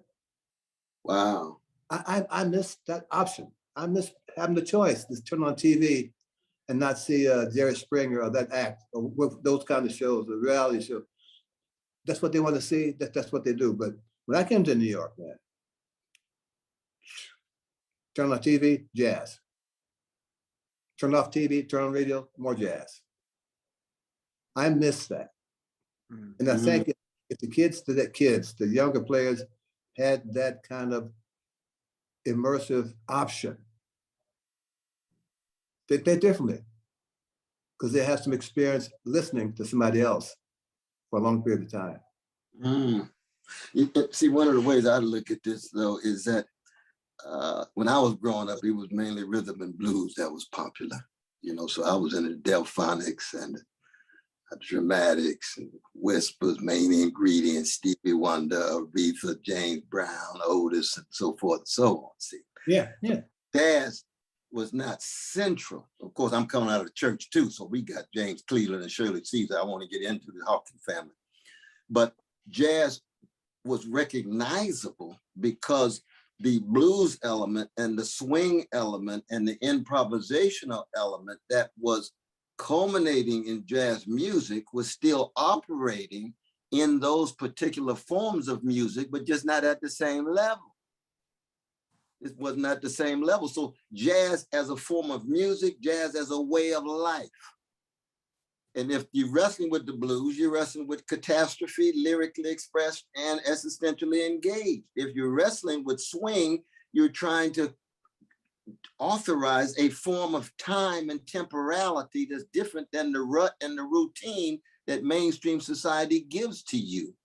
Wow. I miss that option. I miss having the choice to turn on TV and not see Jerry Springer or that act or those kind of shows, the reality show. That's what they want to see. That's what they do. But when I came to New York, man, turn on TV, jazz. Turn off TV, turn on radio, more jazz. I miss that. And I think if the younger players had that kind of immersive option, they play differently because they have some experience listening to somebody else for a long period of time. See, one of the ways I look at this, though, is that when I was growing up, it was mainly rhythm and blues that was popular. You know, so I was in the Delphonics and Dramatics and Whispers, Main Ingredients, Stevie Wonder, Aretha, James Brown, Otis, and so forth and so on. See? Yeah. Jazz was not central. Of course, I'm coming out of the church too, so we got James Cleveland and Shirley Caesar. I want to get into the Hawkins family. But jazz was recognizable because the blues element and the swing element and the improvisational element that was culminating in jazz music was still operating in those particular forms of music, but just not at the same level. It was not the same level. So jazz as a form of music, jazz as a way of life. And if you're wrestling with the blues, you're wrestling with catastrophe, lyrically expressed and existentially engaged. If you're wrestling with swing, you're trying to authorize a form of time and temporality that's different than the rut and the routine that mainstream society gives to you.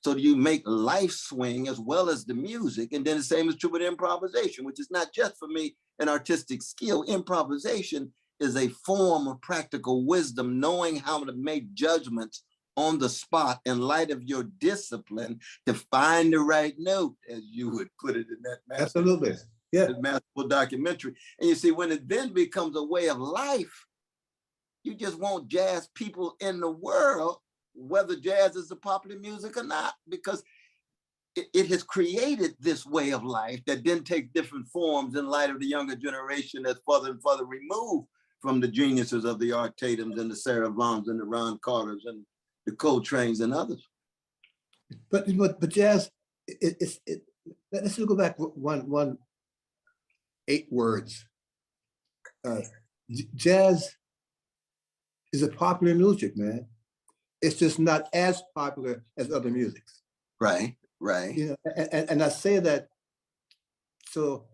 So you make life swing as well as the music. And then the same is true with improvisation, which is not just for me an artistic skill. Improvisation is a form of practical wisdom, knowing how to make judgments on the spot in light of your discipline to find the right note, as you would put it in that Absolutely. Yeah. masterful documentary. And you see, when it then becomes a way of life, you just want jazz people in the world, whether jazz is the popular music or not, because it has created this way of life that then takes different forms in light of the younger generation that's further and further removed from the geniuses of the Art Tatums and the Sarah Vaughn's and the Ron Carters and the Coltrane's and others. But jazz, let's go back 8 words. Jazz is a popular music, man. It's just not as popular as other musics. Right, right. You know, and I say that so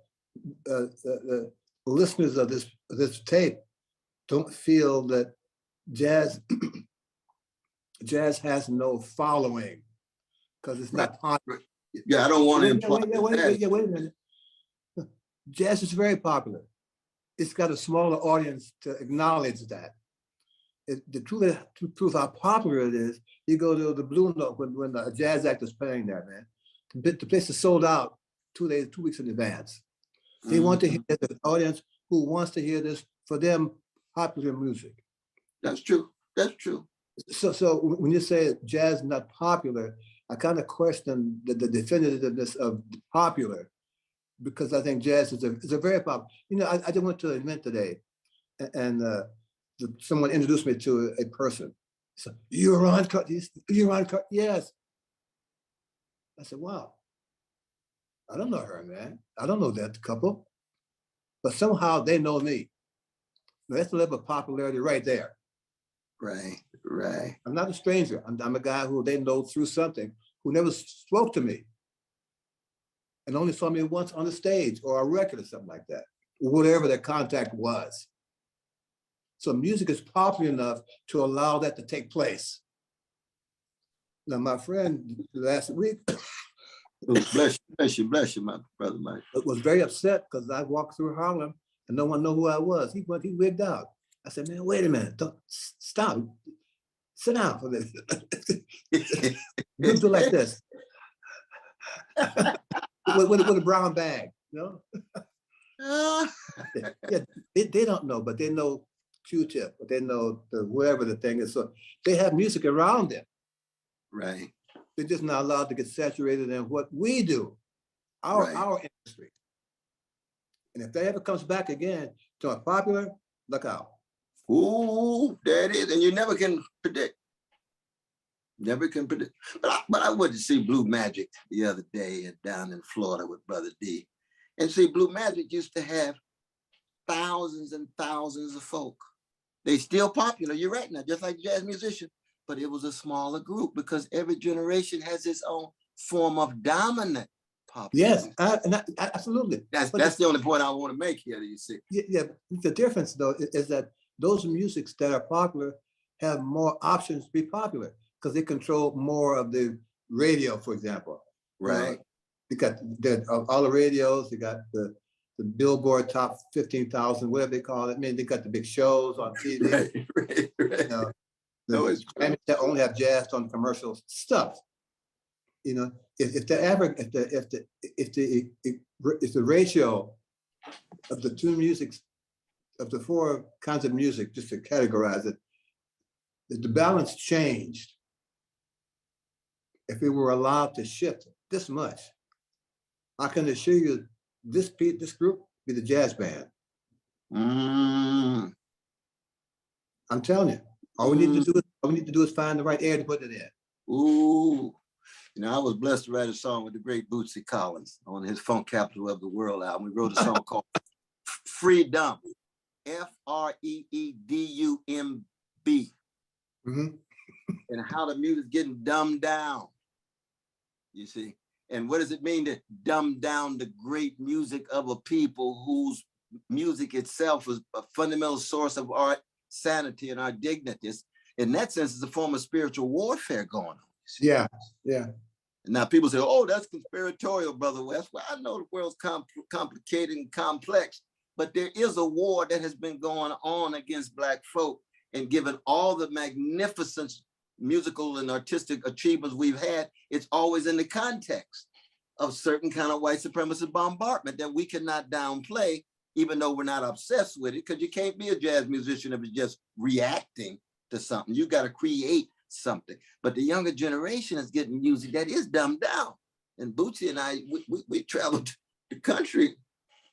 the listeners of this tape don't feel that jazz has no following because it's not popular. Yeah, I don't want to imply wait a minute. Jazz is very popular. It's got a smaller audience to acknowledge that. The truth how popular it is, you go to the Blue Note when a jazz act is playing there, man. The place is sold out 2 weeks in advance. They want to hear the audience who wants to hear this, for them, popular music. That's true. That's true. So when you say jazz not popular, I kind of question the definitiveness of popular, because I think jazz is a very popular. You know, I just went to an event today, and someone introduced me to a person. So you're on, yes. I said, wow. I don't know her, man. I don't know that couple, but somehow they know me. That's the level of popularity right there. Right, right. I'm not a stranger. I'm a guy who they know through something, who never spoke to me and only saw me once on the stage or a record or something like that, whatever their contact was. So music is popular enough to allow that to take place. Now, my friend last week bless you, my brother Mike. was very upset because I walked through Harlem and no one knew who I was. He wigged out. I said, man, wait a minute, don't stop. Sit down for this. Do like this. with a brown bag, you know? Yeah, they don't know, but they know Q-tip, but they know wherever the thing is. So they have music around them. Right. They're just not allowed to get saturated in what we do, our industry. And if that ever comes back again to a popular, look out. Ooh, there it is. And you never can predict. Never can predict. But I went to see Blue Magic the other day down in Florida with Brother D. And see, Blue Magic used to have thousands and thousands of folk. They still popular, you're right now, just like jazz musicians, but it was a smaller group because every generation has its own form of dominant popular. Yes, absolutely. That's the only point I want to make here, you see. Yeah, the difference though is that those musics that are popular have more options to be popular because they control more of the radio, for example. Right. You got all the radios, you got the Billboard top 15,000, whatever they call it. I mean, they got the big shows on TV. Right. You know, they only have jazz on commercial stuff. You know, if the ratio of the two musics, of the four kinds of music, just to categorize it, the balance changed if we were allowed to shift this much. I can assure you this group be the jazz band. Mm. I'm telling you, all we need to do is find the right air to put it in. Ooh. You know, I was blessed to write a song with the great Bootsy Collins on his Funk Capital of the World album. We wrote a song called Freedom, F-R-E-E-D-U-M-B. And how the music's getting dumbed down, you see. And what does it mean to dumb down the great music of a people whose music itself is a fundamental source of our sanity and our dignity? In that sense, it's a form of spiritual warfare going on. Yeah, yeah. Now people say, oh, that's conspiratorial, Brother West. Well, I know the world's complicated and complex, but there is a war that has been going on against Black folk, and given all the magnificent musical and artistic achievements we've had, it's always in the context of certain kind of white supremacist bombardment that we cannot downplay, even though we're not obsessed with it, because you can't be a jazz musician if it's just reacting to something. You got to create something. But the younger generation is getting music that is dumbed down. And Bootsy and I, we traveled the country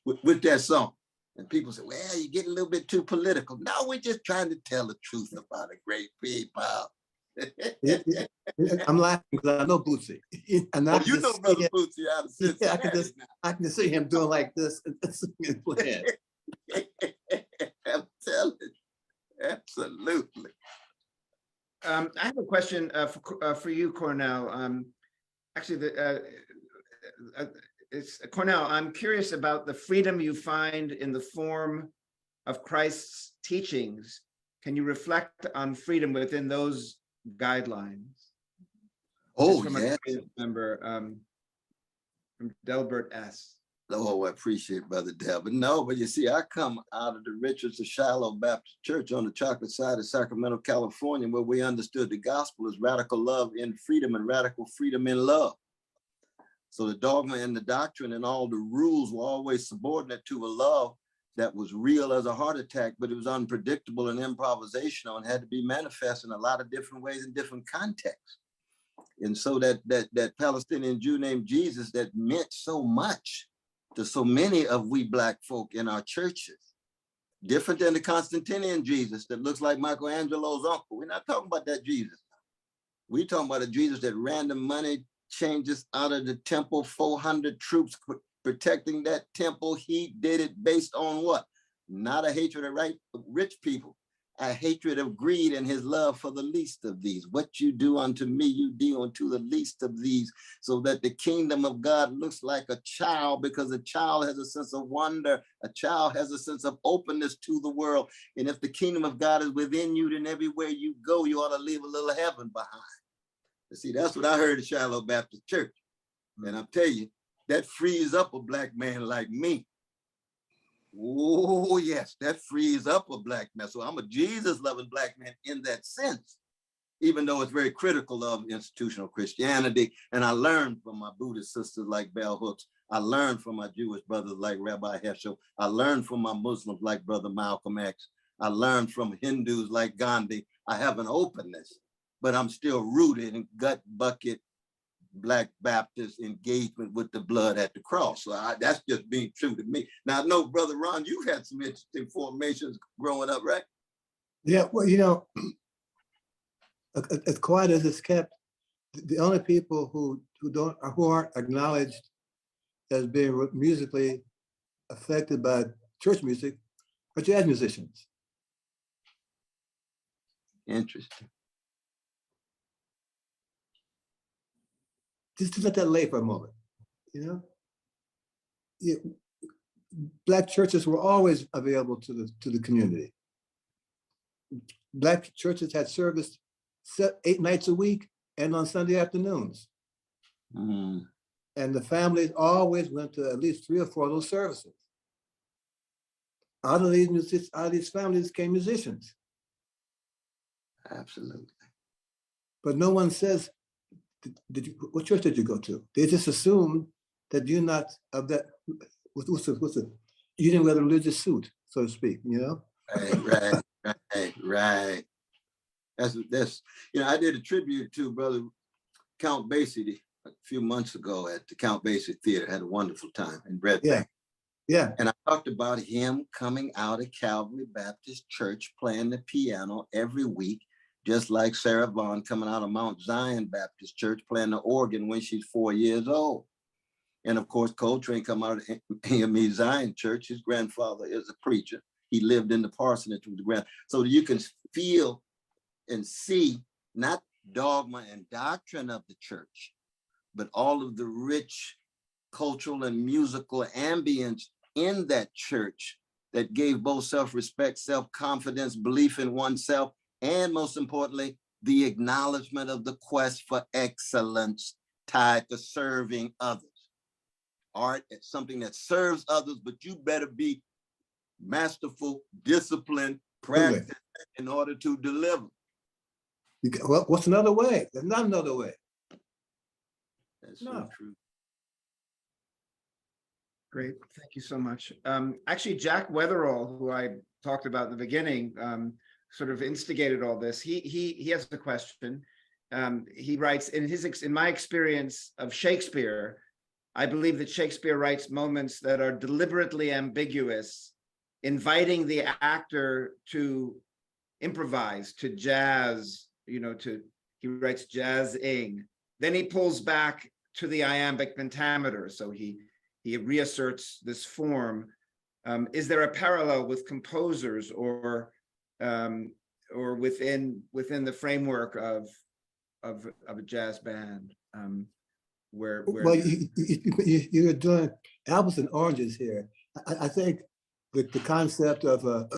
with that song. And people say, well, you're getting a little bit too political. No, we're just trying to tell the truth about a great people. I'm laughing because I know Bootsy. And Oh, you know Brother Bootsy out of Cincinnati. I can see him doing like this and playing. I'm telling you, absolutely. I have a question for you, Cornel. Actually, it's Cornel. I'm curious about the freedom you find in the form of Christ's teachings. Can you reflect on freedom within those guidelines? Oh, from yeah. A member from Delbert S. Oh, I appreciate Brother Delbert. No, but you see, I come out of the Richards of Shiloh Baptist Church on the chocolate side of Sacramento, California, where we understood the gospel as radical love in freedom and radical freedom in love. So the dogma and the doctrine and all the rules were always subordinate to a love that was real as a heart attack, but it was unpredictable and improvisational and had to be manifest in a lot of different ways in different contexts. And so that Palestinian Jew named Jesus that meant so much to so many of we Black folk in our churches, different than the Constantinian Jesus that looks like Michelangelo's uncle. We're not talking about that Jesus. We're talking about a Jesus that ran the money changes out of the temple, 400 troops protecting that temple. He did it based on what? Not a hatred of rich people, a hatred of greed and his love for the least of these. What you do unto me, you do unto the least of these, so that the kingdom of God looks like a child, because a child has a sense of wonder. A child has a sense of openness to the world. And if the kingdom of God is within you, then everywhere you go, you ought to leave a little heaven behind. You see, that's what I heard at Shiloh Baptist Church. And I'll tell you, that frees up a Black man like me. Oh, yes, that frees up a Black man. So I'm a Jesus-loving Black man in that sense, even though it's very critical of institutional Christianity. And I learned from my Buddhist sisters like Bell Hooks. I learned from my Jewish brothers like Rabbi Heschel. I learned from my Muslims like Brother Malcolm X. I learned from Hindus like Gandhi. I have an openness, but I'm still rooted in gut bucket Black Baptist engagement with the blood at the cross. So that's just being true to me. Now, I know, Brother Ron, you've had some interesting formations growing up, right? Yeah, well, you know, as quiet as it's kept, the only people who aren't acknowledged as being musically affected by church music are jazz musicians. Interesting. Just to let that lay for a moment, you know? Black churches were always available to the community. Black churches had service 8 nights a week and on Sunday afternoons. Mm. And the families always went to at least 3 or 4 of those services. Out of these families came musicians. Absolutely. But no one says, what church did you go to? They just assume that you're not of that, what's the you didn't wear the religious suit, so to speak, you know? Right. That's, I did a tribute to Brother Count Basie a few months ago at the Count Basie Theater. Had a wonderful time in Red Bank. Yeah. And I talked about him coming out of Calvary Baptist Church, playing the piano every week, just like Sarah Vaughan coming out of Mount Zion Baptist Church, playing the organ when she's 4 years old. And of course, Coltrane come out of AME Zion Church. His grandfather is a preacher. He lived in the parsonage with the grand. So you can feel and see not dogma and doctrine of the church, but all of the rich cultural and musical ambience in that church that gave both self-respect, self-confidence, belief in oneself, and most importantly, the acknowledgement of the quest for excellence tied to serving others. Art is something that serves others, but you better be masterful, disciplined, practice in order to deliver. Well, what's another way? There's not another way. That's so true. Great, thank you so much. Actually, Jack Weatherall, who I talked about in the beginning, sort of instigated all this. He has a question. He writes, in my experience of Shakespeare, I believe that Shakespeare writes moments that are deliberately ambiguous, inviting the actor to improvise, to jazz, he writes jazzing. Then he pulls back to the iambic pentameter. So he reasserts this form. Is there a parallel with composers or within the framework of a jazz band? Where well, you're doing apples and oranges here. I think the concept of